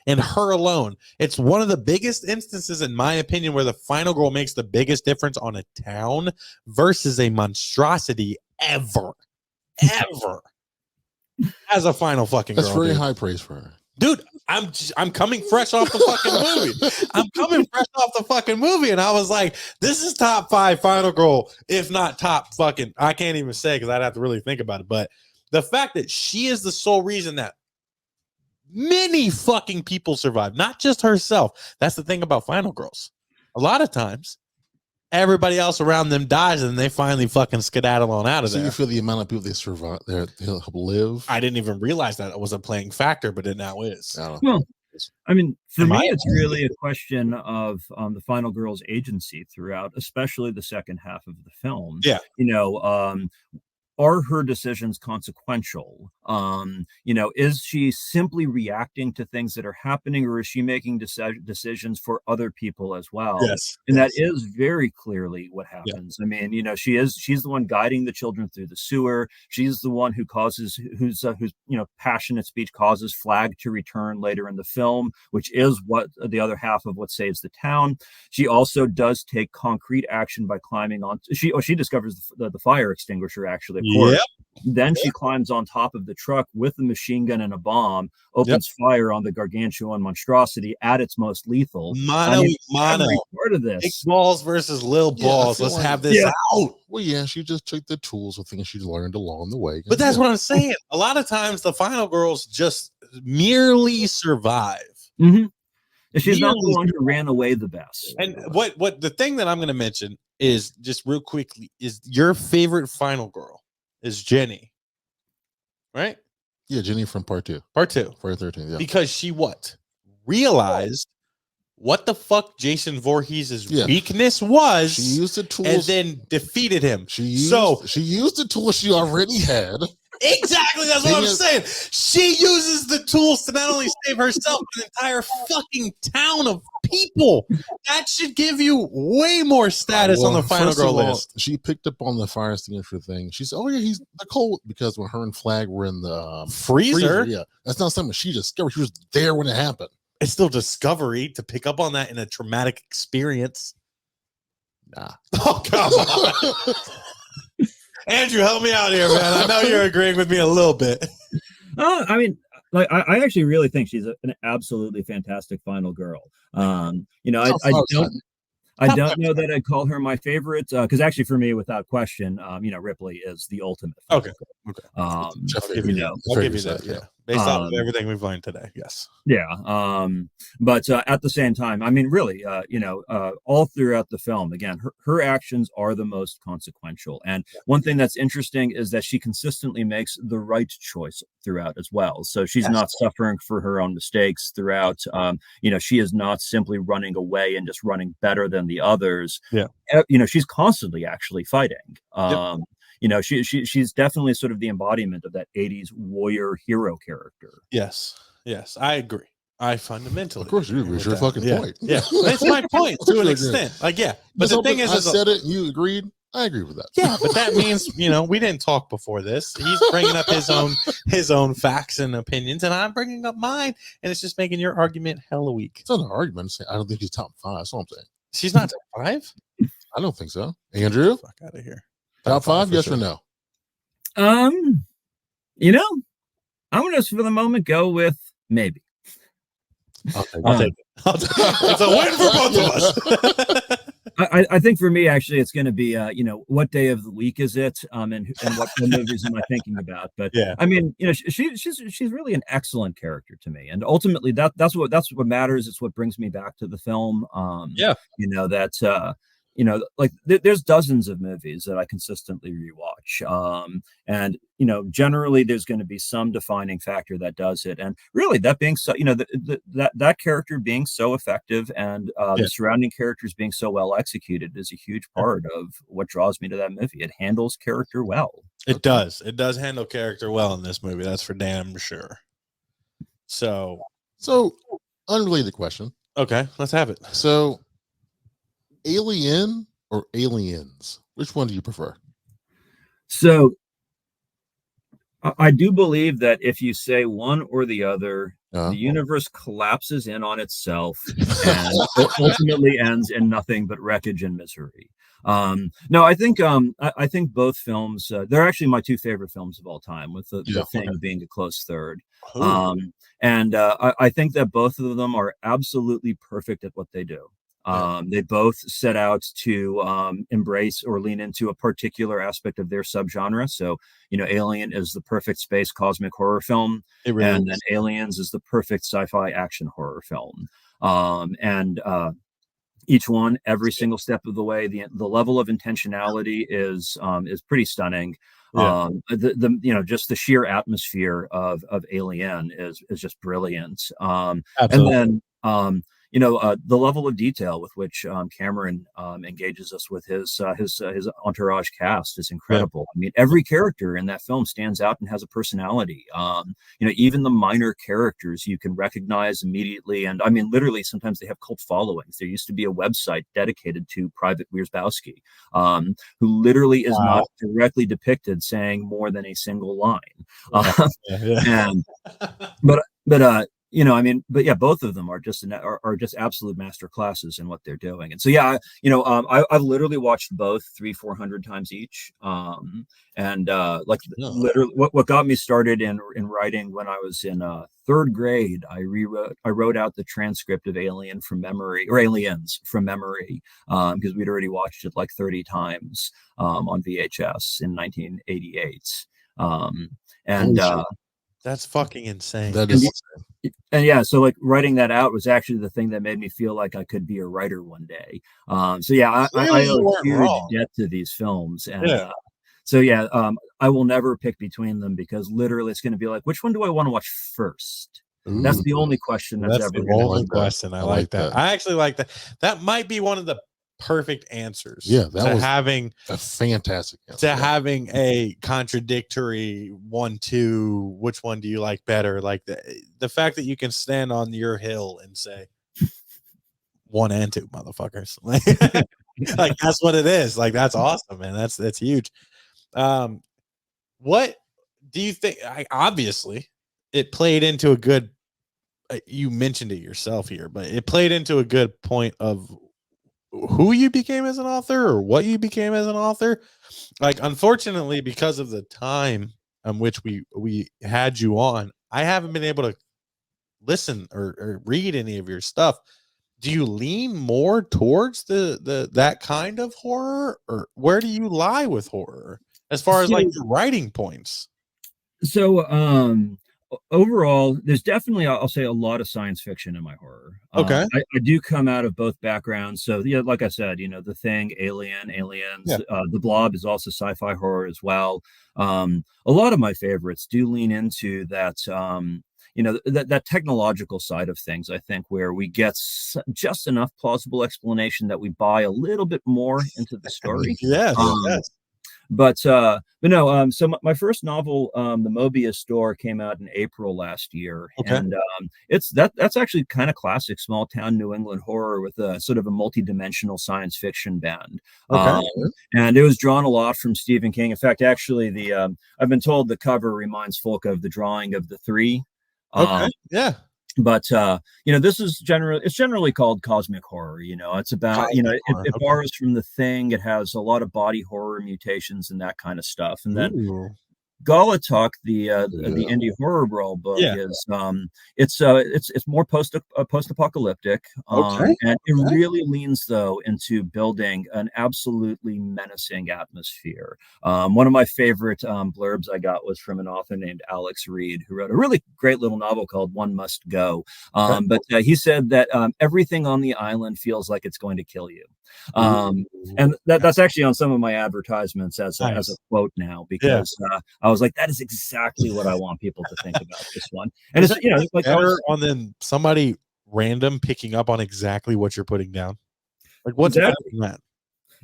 and her alone. It's one of the biggest instances, in my opinion, where the Final Girl makes the biggest difference on a town versus a monstrosity ever as a final fucking girl. That's very high praise for her. Dude, I'm coming fresh off the fucking movie. And I was like, this is top 5 Final Girl, if not top fucking, I can't even say because I'd have to really think about it. But the fact that she is the sole reason that many fucking people survive, not just herself. That's the thing about Final Girls. A lot of times, everybody else around them dies, and they finally fucking skedaddle on out of there. So you feel the amount of people they survive, they help live? I didn't even realize that it was a playing factor, but it now is. Well, I mean, for me, it's really a question of the Final Girl's agency throughout, especially the second half of the film. Yeah. Are her decisions consequential? Is she simply reacting to things that are happening, or is she making decisions for other people as well? Yes. And that is very clearly what happens. Yeah. I mean, she's the one guiding the children through the sewer. She's the one whose passionate speech causes Flag to return later in the film, which is what the other half of what saves the town. She also does take concrete action by climbing on. She discovers the fire extinguisher, actually. Yep. Then she climbs on top of the truck with a machine gun and a bomb, opens fire on the gargantuan monstrosity at its most lethal. Mono. Part of this. Big balls versus little balls. Let's have this out. Well, yeah, she just took the tools of things she learned along the way. But that's what I'm saying. A lot of times the Final Girls just merely survive. Mm-hmm. She's not the one who ran away the best. And what the thing that I'm going to mention is, just real quickly, is your favorite Final Girl is Jenny, right? Yeah, Jenny from part 2. Friday 13th, yeah. Because she realized what the fuck Jason Voorhees' weakness was. She used the tools and then defeated him. She used the tools she already had. Exactly, that's what I'm saying. She uses the tools to not only save herself, but an entire fucking town of people. That should give you way more status on the Final Girl list. She picked up on the fire extinguisher thing. She said, "Oh yeah, he's the cold," because when her and Flag were in the freezer, yeah, that's not something she discovered. She was there when it happened. It's still discovery to pick up on that in a traumatic experience. Nah. Oh, come on. Andrew, help me out here, man. I know you're agreeing with me a little bit. I mean, like, I actually really think she's an absolutely fantastic Final Girl. I don't know that I'd call her my favorite, because actually, for me, without question, Ripley is the ultimate. Okay. I'll give you that. Yeah. Based off of everything we've learned today, yes. Yeah. But at the same time, I mean, really, all throughout the film, again, her actions are the most consequential. And one thing that's interesting is that she consistently makes the right choice throughout as well. So she's not suffering for her own mistakes throughout. She is not simply running away and just running better than the others. Yeah. She's constantly actually fighting. She's definitely sort of the embodiment of that 80s warrior hero character. Yes, I agree. I fundamentally, of course, you agree. It's your fucking point. Yeah, it's my point to an extent. Like, yeah, but the thing is, I said it, and you agreed. I agree with that. Yeah, but that means we didn't talk before this. He's bringing up his own facts and opinions, and I'm bringing up mine, and it's just making your argument hella weak. It's not an argument. I don't think he's top 5. That's what I'm saying. She's not top 5. I don't think so. Andrew, fuck out of here. Top 5, yes or no? I'm gonna for the moment go with maybe. I'll take it. It's a win for both of us. I think for me, actually, it's going to be, what day of the week is it, and what movies am I thinking about? But yeah, I mean, she's really an excellent character to me, and ultimately, that's what matters. It's what brings me back to the film. There's dozens of movies that I consistently rewatch. And generally there's going to be some defining factor that does it. And really that being so, that character being so effective and the surrounding characters being so well executed is a huge part of what draws me to that movie. It handles character well. It does handle character well in this movie. That's for damn sure. So unrelated question. Okay, let's have it. So, Alien or Aliens? Which one do you prefer? So I do believe that if you say one or the other, the universe collapses in on itself and ultimately ends in nothing but wreckage and misery. No, I think both films, they're actually my two favorite films of all time, with the Thing being a close third. I think that both of them are absolutely perfect at what they do. They both set out to embrace or lean into a particular aspect of their subgenre. So, Alien is the perfect space cosmic horror film, and then Aliens is the perfect sci-fi action horror film. Each one, every single step of the way, the level of intentionality is pretty stunning. Just the sheer atmosphere of Alien is just brilliant. And then the level of detail with which Cameron engages us with his entourage cast is incredible. I mean, every character in that film stands out and has a personality. Even the minor characters you can recognize immediately. And I mean, literally, sometimes they have cult followings. There used to be a website dedicated to Private Wierzbowski, who literally is not directly depicted saying more than a single line. Both of them are just absolute master classes in what they're doing. And so, I've literally watched both 300-400 times each. Literally what got me started in writing when I was in third grade, I wrote out the transcript of Aliens from memory, because we'd already watched it like 30 times on VHS in 1988. That's fucking insane. That is insane. So like writing that out was actually the thing that made me feel like I could be a writer one day. I owe a huge debt to these films. And I will never pick between them, because literally it's going to be like, which one do I want to watch first? Ooh, that's the only question that's ever the only question. I like that. I actually like that. That might be one of the perfect answers. Yeah, that was having a fantastic answer. Having a contradictory 1-2, which one do you like better? Like the fact that you can stand on your hill and say 1 and 2, motherfuckers. Like that's what it is. Like that's awesome, man. That's huge. What do you think? Obviously, it played into a good. You mentioned it yourself here, but it played into a good point of who you became as an author or what you became as an author. Like, unfortunately, because of the time on which we had you on, I haven't been able to listen or read any of your stuff. Do you lean more towards that kind of horror, or where do you lie with horror as far as like your writing points? So overall, there's definitely, I'll say, a lot of science fiction in my horror. Okay. I do come out of both backgrounds. So, yeah, like I said, The Thing, Aliens, Yeah. The Blob is also sci-fi horror as well. A lot of my favorites do lean into that, that technological side of things, I think, where we get just enough plausible explanation that we buy a little bit more into the story. Yes. Um, Yes. but no, so my first novel, The Mobius Store, came out in April last year. Okay. And that's actually kind of classic small town New England horror with a sort of a multi-dimensional science fiction band. Okay. And it was drawn a lot from Stephen King. In fact, actually, I've been told the cover reminds folk of the drawing of The Three. Okay. Yeah. But this is generally called cosmic horror. It's about, Cosmic horror, it okay. borrows from The Thing. It has a lot of body horror mutations and that kind of stuff. And then Ooh. Galatok, the indie horror brawl book, Yeah. is it's more post-apocalyptic, Okay. and it really leans though into building an absolutely menacing atmosphere. One of my favorite blurbs I got was from an author named Alex Reed, who wrote a really great little novel called One Must Go. But he said that everything on the island feels like it's going to kill you. And that's actually on some of my advertisements as a quote now, because I was like, that is exactly what I want people to think about this one. And it's like better on than somebody random picking up on exactly what you're putting down. Like what's better than that?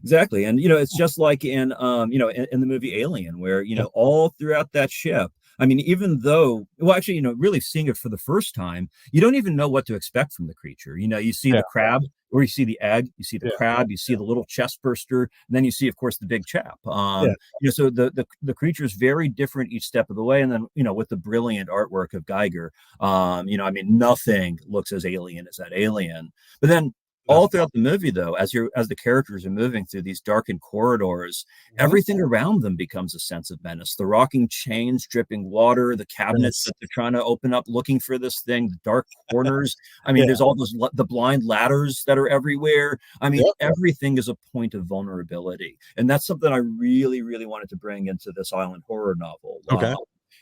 Exactly. And it's just like in in the movie Alien, where all throughout that ship, I mean, even though, well, actually, really seeing it for the first time, you don't even know what to expect from the creature. You see the crab, or you see the egg, you see the crab, you see the little chest burster, and then you see, of course, the big chap. So the creature is very different each step of the way. And then, with the brilliant artwork of Geiger, I mean, nothing looks as alien as that alien. But then all throughout the movie, though, as the characters are moving through these darkened corridors, everything around them becomes a sense of menace. The rocking chains, dripping water, the cabinets that they're trying to open up, looking for this thing, the dark corners. I mean, there's all the blind ladders that are everywhere. I mean, everything is a point of vulnerability, and that's something I really, really wanted to bring into this island horror novel. Okay.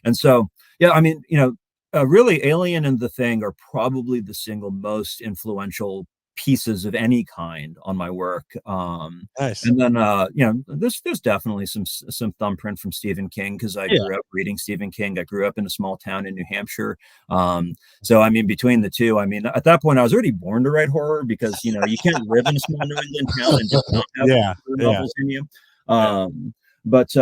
And so, I mean, really, Alien and The Thing are probably the single most influential pieces of any kind on my work. Nice. And then there's definitely some thumbprint from Stephen King, because I grew up reading Stephen King. I grew up in a small town in New Hampshire. So I mean, between the two, I mean, at that point I was already born to write horror, because you can't live in a small New England town and just not have horror novels in you. But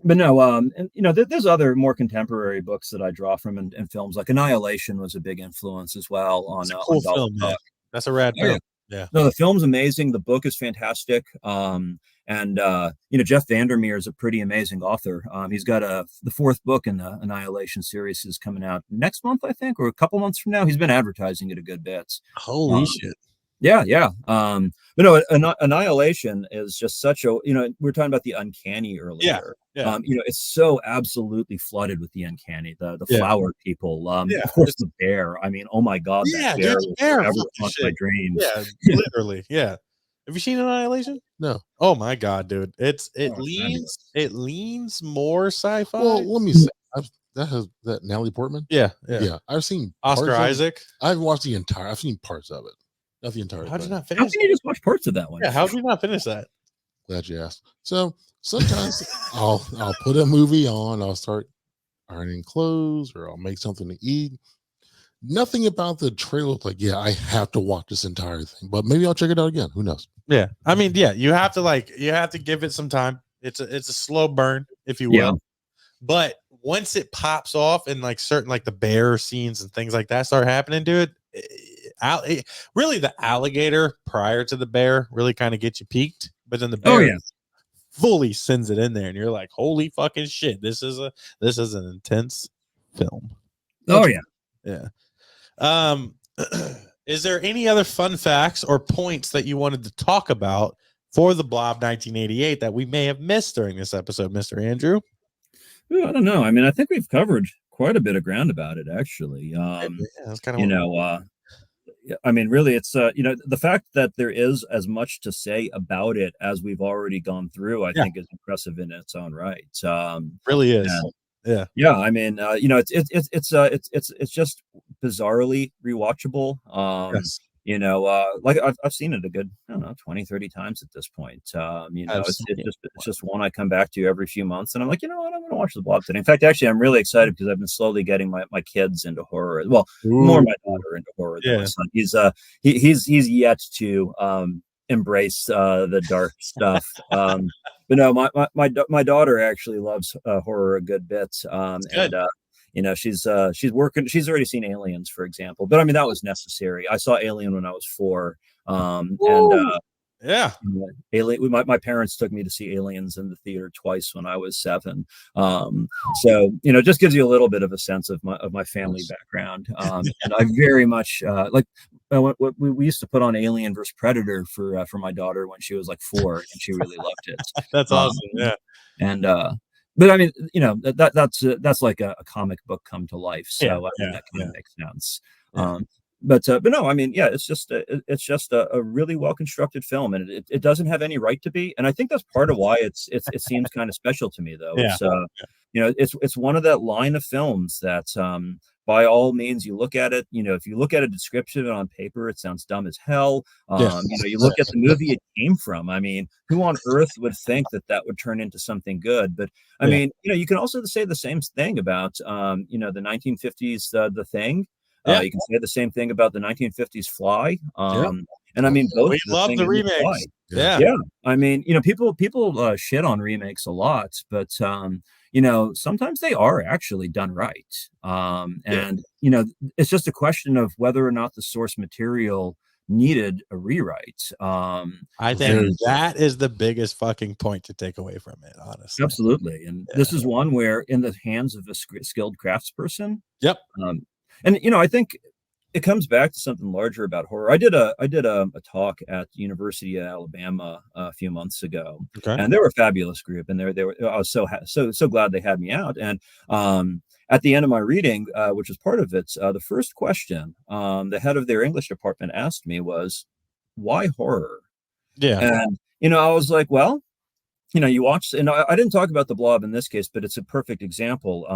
no, and there's other more contemporary books that I draw from, and films like Annihilation was a big influence as well on a cool film. That's a rad film. Yeah. No, the film's amazing. The book is fantastic. And Jeff Vandermeer is a pretty amazing author. He's got the fourth book in the Annihilation series is coming out next month, I think, or a couple months from now. He's been advertising it a good bit. Holy shit. Yeah. But no, Annihilation is just such a, we were talking about the uncanny earlier. Yeah. It's so absolutely flooded with the uncanny, the flower people. Of course, the bear. I mean, oh my God, that bear will forever haunt my dreams. Yeah, literally. Yeah. Have you seen Annihilation? No. Oh my God, dude. It leans more sci-fi. Well, let me say, that Natalie Portman. Yeah. I've seen Oscar Isaac. I haven't watched the entire. I've seen parts of it. Not the entire. How did you not How finish? can you just watch parts of that one? Yeah, how did you not finish that? Glad you asked. So sometimes I'll put a movie on. I'll start ironing clothes, or I'll make something to eat. Nothing about the trailer like, yeah, I have to watch this entire thing, but maybe I'll check it out again. Who knows? Yeah, I mean, you have to give it some time. It's a slow burn, if you will. Yeah. But once it pops off and like certain like the bear scenes and things like that start happening to it, really the alligator prior to the bear really kind of gets you peaked, but then the bear fully sends it in there, and you're like, holy fucking shit, this is an intense film. Yeah. Is there any other fun facts or points that you wanted to talk about for the Blob 1988 that we may have missed during this episode, Mr. Andrew? I don't know. I mean, I think we've covered quite a bit of ground about it, actually. That's kind of I mean, really, it's the fact that there is as much to say about it as we've already gone through, I think, is impressive in its own right. Really is. Yeah, I mean, it's just bizarrely rewatchable. Yes. Like I've seen it a good, I don't know, 20, 30 times at this point. It's just one I come back to every few months, and I'm like, you know what, I'm going to watch The Blob today. In fact, actually, I'm really excited because I've been slowly getting my kids into horror. Well, more my daughter into horror than my son. He's yet to embrace the dark stuff. But no, my daughter actually loves horror a good bit. She's working. She's already seen Aliens, for example. But I mean, that was necessary. I saw Alien when I was 4, Alien. My parents took me to see Aliens in the theater twice when I was 7. It just gives you a little bit of a sense of my family background. And I very much what we used to put on Alien versus Predator for my daughter when she was like 4, and she really loved it. That's awesome. Yeah. And but I mean, that's like a comic book come to life. So that kind of makes sense. Yeah. But no, I mean, yeah, it's just a really well constructed film, and it doesn't have any right to be. And I think that's part of why it seems kind of special to me, though. It's one of that line of films that by all means, you look at it, if you look at a description on paper, it sounds dumb as hell. You look at the movie it came from. I mean, who on earth would think that would turn into something good? But I mean, you can also say the same thing about, the 1950s, The Thing. You can say the same thing about the 1950s Fly. And I mean, both. We love the remakes. Yeah. I mean, people shit on remakes a lot, but sometimes they are actually done right. It's just a question of whether or not the source material needed a rewrite. I think that is the biggest fucking point to take away from it, honestly. Absolutely. And this is one where, in the hands of a skilled craftsperson. Yep. I think it comes back to something larger about horror. I did a talk at the University of Alabama a few months ago, and they were a fabulous group, and they were. I was so glad they had me out. And at the end of my reading, which was part of it, the first question the head of their English department asked me was, "Why horror?" Yeah, and I was like, well. You watch, and I didn't talk about The Blob in this case, but it's a perfect example.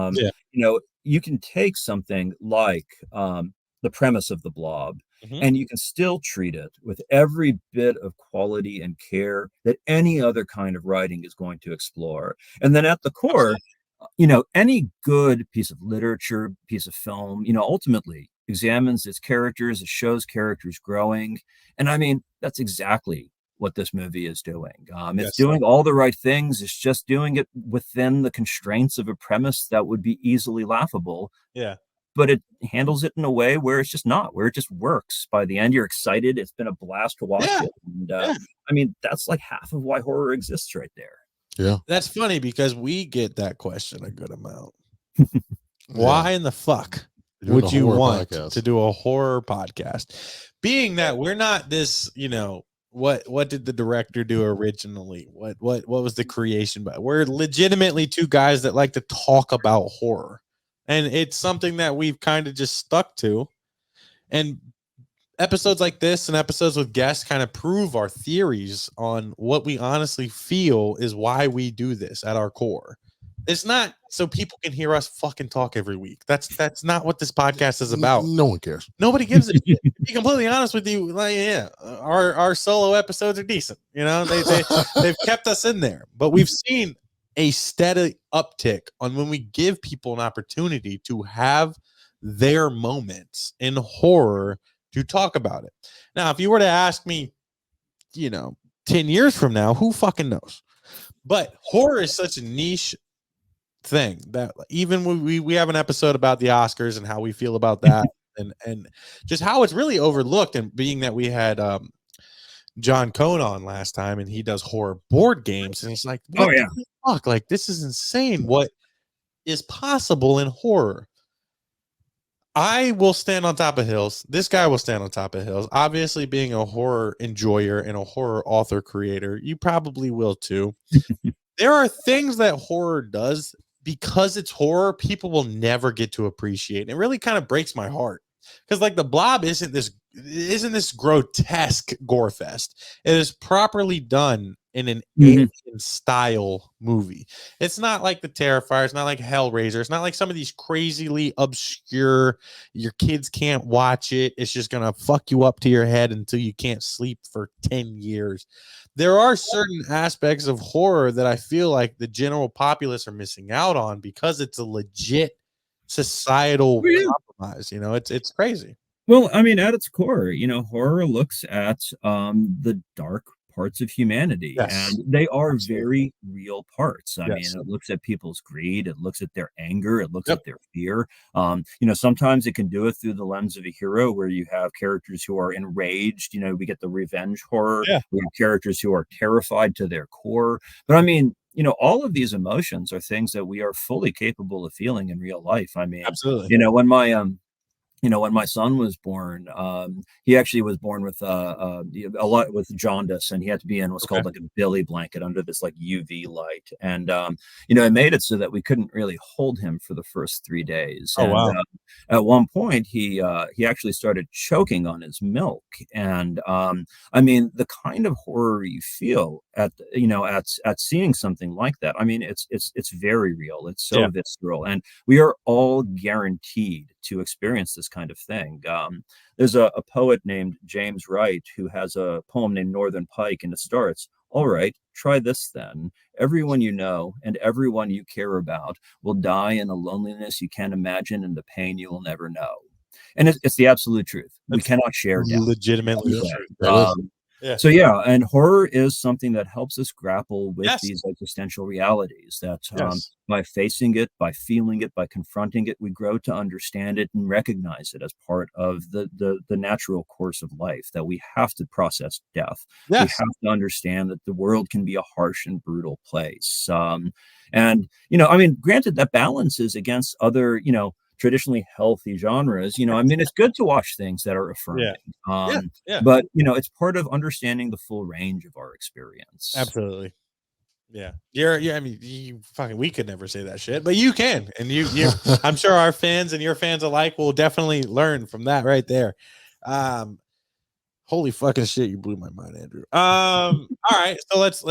You can take something like the premise of The Blob, and you can still treat it with every bit of quality and care that any other kind of writing is going to explore. And then at the core, any good piece of literature, piece of film, ultimately examines its characters, it shows characters growing. And I mean, that's exactly what this movie is doing. It's doing all the right things. It's just doing it within the constraints of a premise that would be easily laughable. Yeah. But it handles it in a way where it's just not, where it just works. By the end, you're excited. It's been a blast to watch it. And I mean, that's like half of why horror exists right there. Yeah. That's funny because we get that question a good amount. Why in the fuck would you want to do a horror podcast? Being that we're not this, what did the director do originally? What was the creation? But we're legitimately two guys that like to talk about horror, and it's something that we've kind of just stuck to. And episodes like this and episodes with guests kind of prove our theories on what we honestly feel is why we do this at our core. It's not so people can hear us fucking talk every week. That's not what this podcast is about. No one cares. Nobody gives a shit. To be completely honest with you, our solo episodes are decent. They've kept us in there, but we've seen a steady uptick on when we give people an opportunity to have their moments in horror to talk about it. Now, if you were to ask me, 10 years from now, who fucking knows? But horror is such a niche thing that even when we have an episode about the Oscars and how we feel about that and just how it's really overlooked, and being that we had John Cohn on last time and he does horror board games, and it's like, what the fuck? Like, this is insane what is possible in horror. I will stand on top of hills. This guy will stand on top of hills. Obviously, being a horror enjoyer and a horror author creator, you probably will too. There are things that horror does because it's horror, people will never get to appreciate. And it really kind of breaks my heart because, like, The Blob isn't this grotesque gore fest. It is properly done in an Mhm. alien style movie. It's not like the Terrifier. It's not like Hellraiser. It's not like some of these crazily obscure, your kids can't watch it. It's just going to fuck you up to your head until you can't sleep for 10 years. There are certain aspects of horror that I feel like the general populace are missing out on because it's a legit societal Oh, yeah. compromise. You know, it's crazy. Well, I mean, at its core, horror looks at the dark parts of humanity, Yes, and they are absolutely. very real parts. I mean, Yes. it looks at people's greed, it looks at their anger, it looks Yep. at their fear. Sometimes it can do it through the lens of a hero, where you have characters who are enraged. We get the revenge horror. Yeah. We have characters who are terrified to their core. But I mean, all of these emotions are things that we are fully capable of feeling in real life. I mean, Absolutely. when my son was born, he actually was born with a lot with jaundice, and he had to be in what's Okay. called like a billy blanket under this like UV light, and it made it so that we couldn't really hold him for the first 3 days. Oh, And wow. at one point, he actually started choking on his milk, and I mean, the kind of horror you feel at seeing something like that. I mean, it's very real. It's so Yeah. visceral, and we are all guaranteed to experience this kind of thing. There's a poet named James Wright who has a poem named Northern Pike, and it starts, "All right, try this then. Everyone you know and everyone you care about will die in a loneliness you can't imagine and the pain you will never know." And it's the absolute truth. We That's cannot share death. legitimately Yeah. the truth. That is. Yeah. So yeah, and horror is something that helps us grapple with Yes. these existential realities that Yes. by facing it, by feeling it, by confronting it, we grow to understand it and recognize it as part of the natural course of life, that we have to process death. We Yes. have to understand that the world can be a harsh and brutal place. I mean, granted, that balances against other, traditionally healthy genres. I mean, it's good to watch things that are affirming. Yeah. Yeah. But it's part of understanding the full range of our experience. Absolutely. Yeah. I mean, we could never say that shit, but you can. And I'm sure our fans and your fans alike will definitely learn from that right there. Holy fucking shit, you blew my mind, Andrew. All right. So let's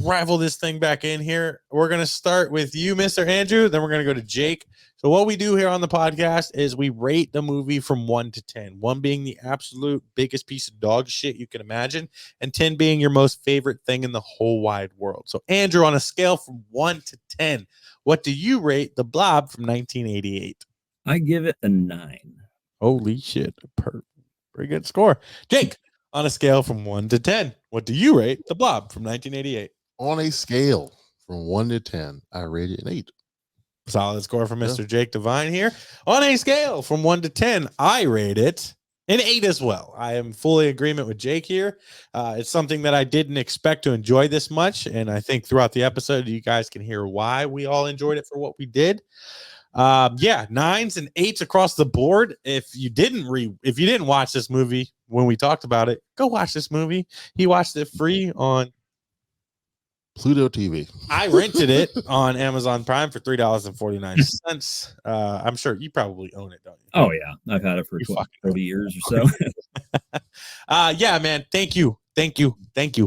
rival this thing back in here. We're gonna start with you, Mr. Andrew, then we're gonna go to Jake. So what we do here on the podcast is we rate the movie from 1 to 10. 1 being the absolute biggest piece of dog shit you can imagine, and 10 being your most favorite thing in the whole wide world. So Andrew, on a scale from 1 to 10, what do you rate The Blob from 1988? I give it a 9. Holy shit. Pretty good score. Jake, on a scale from 1 to 10, what do you rate The Blob from 1988? On a scale from 1 to 10, I rate it an 8. Solid score from Mr. Jake Devine here. On a scale from 1 to 10, I rate it an 8 as well. I am fully in agreement with Jake here. It's something that I didn't expect to enjoy this much, and I think throughout the episode, you guys can hear why we all enjoyed it for what we did. 9s and 8s across the board. If you didn't watch this movie when we talked about it, go watch this movie. He watched it free on Pluto TV. I rented it on Amazon Prime for $3.49. I'm sure you probably own it, don't you? Oh yeah, I've had it for 30 years or so. Yeah, man. Thank you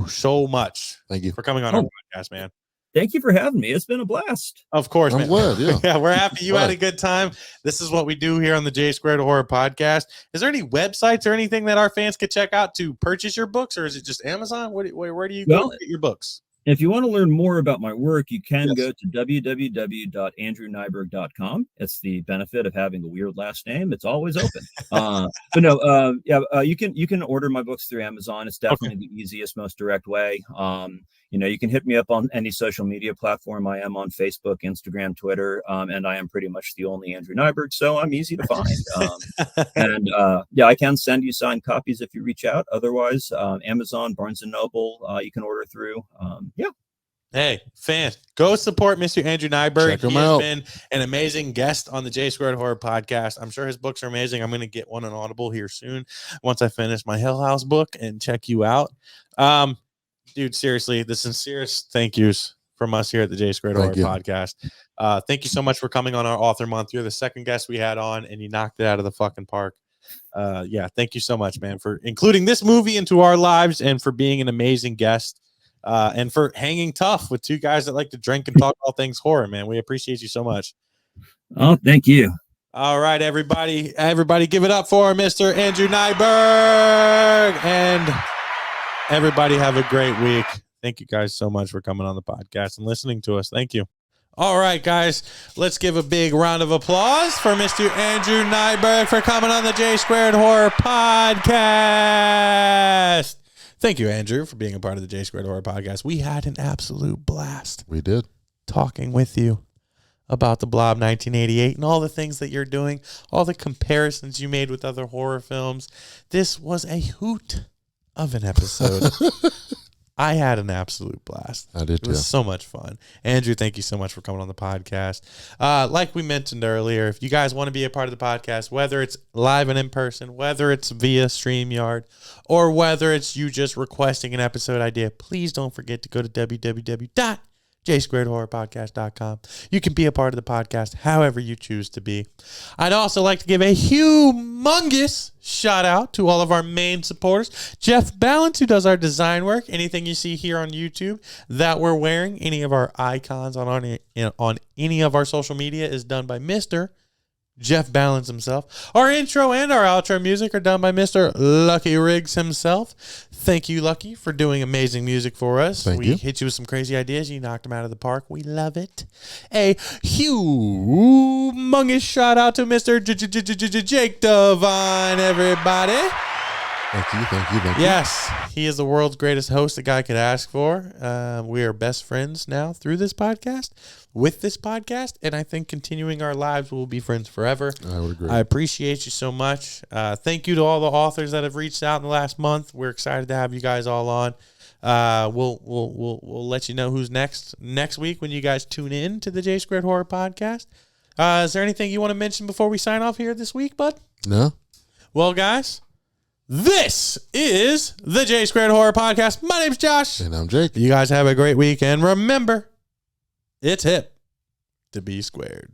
so much. Thank you for coming on our podcast, man. Thank you for having me. It's been a blast. Of course, I'm man. glad. Yeah, yeah, we're happy you had a good time. This is what we do here on the J Squared Horror Podcast. Is there any websites or anything that our fans could check out to purchase your books, or is it just Amazon? Where do you go to get your books? If you want to learn more about my work, you can go to www.andrewnyberg.com. It's the benefit of having a weird last name. It's always open. But no, you can order my books through Amazon. It's definitely the easiest, most direct way. You can hit me up on any social media platform. I am on Facebook, Instagram, Twitter, and I am pretty much the only Andrew Najberg, so I'm easy to find. I can send you signed copies if you reach out. Otherwise, Amazon, Barnes & Noble, you can order through. Hey, fans, go support Mr. Andrew Najberg. Check him He has out. been an amazing guest on the J Squared Horror Podcast. I'm sure his books are amazing. I'm going to get one on Audible here soon once I finish my Hell House book and check you out. Dude, seriously, the sincerest thank yous from us here at the J Squared Horror Podcast. Thank you so much for coming on our author month. You're the second guest we had on, and you knocked it out of the fucking park. Thank you so much, man, for including this movie into our lives and for being an amazing guest. and for hanging tough with two guys that like to drink and talk all things horror, man. We appreciate you so much. Oh, thank you. All right, everybody give it up for Mr. Andrew Najberg. And everybody have a great week. Thank you guys so much for coming on the podcast and listening to us. Thank you. All right, guys, let's give a big round of applause for Mr. Andrew Najberg for coming on the J Squared Horror Podcast. Thank you, Andrew, for being a part of the J Squared Horror Podcast. We had an absolute blast. We did. Talking with you about the Blob 1988 and all the things that you're doing, all the comparisons you made with other horror films. This was a hoot of an episode. I had an absolute blast. I did too. It was so much fun. Andrew, thank you so much for coming on the podcast. Like we mentioned earlier, if you guys want to be a part of the podcast, whether it's live and in person, whether it's via StreamYard, or whether it's you just requesting an episode idea, please don't forget to go to www.jsquaredhorrorpodcast.com. You can be a part of the podcast however you choose to be. I'd also like to give a humongous shout out to all of our main supporters. Jeff Balance, who does our design work. Anything you see here on YouTube that we're wearing, any of our icons on any of our social media is done by Mr. Jeff Balance himself. Our intro and our outro music are done by Mr. Lucky Riggs himself. Thank you, Lucky, for doing amazing music for us. Thank you. We hit you with some crazy ideas. You knocked them out of the park. We love it. A humongous shout out to Mr. Jake Devine, everybody. Thank you. Yes, he is the world's greatest host a guy could ask for. We are best friends now through this podcast, with this podcast, and I think continuing our lives, we'll be friends forever. I would agree. I appreciate you so much. Thank you to all the authors that have reached out in the last month. We're excited to have you guys all on. We'll let you know who's next week when you guys tune in to the J Squared Horror Podcast. Is there anything you want to mention before we sign off here this week, bud? No. Well, guys, this is the J Squared Horror Podcast. My name's Josh. And I'm Jake. You guys have a great week. And remember, it's hip to be squared.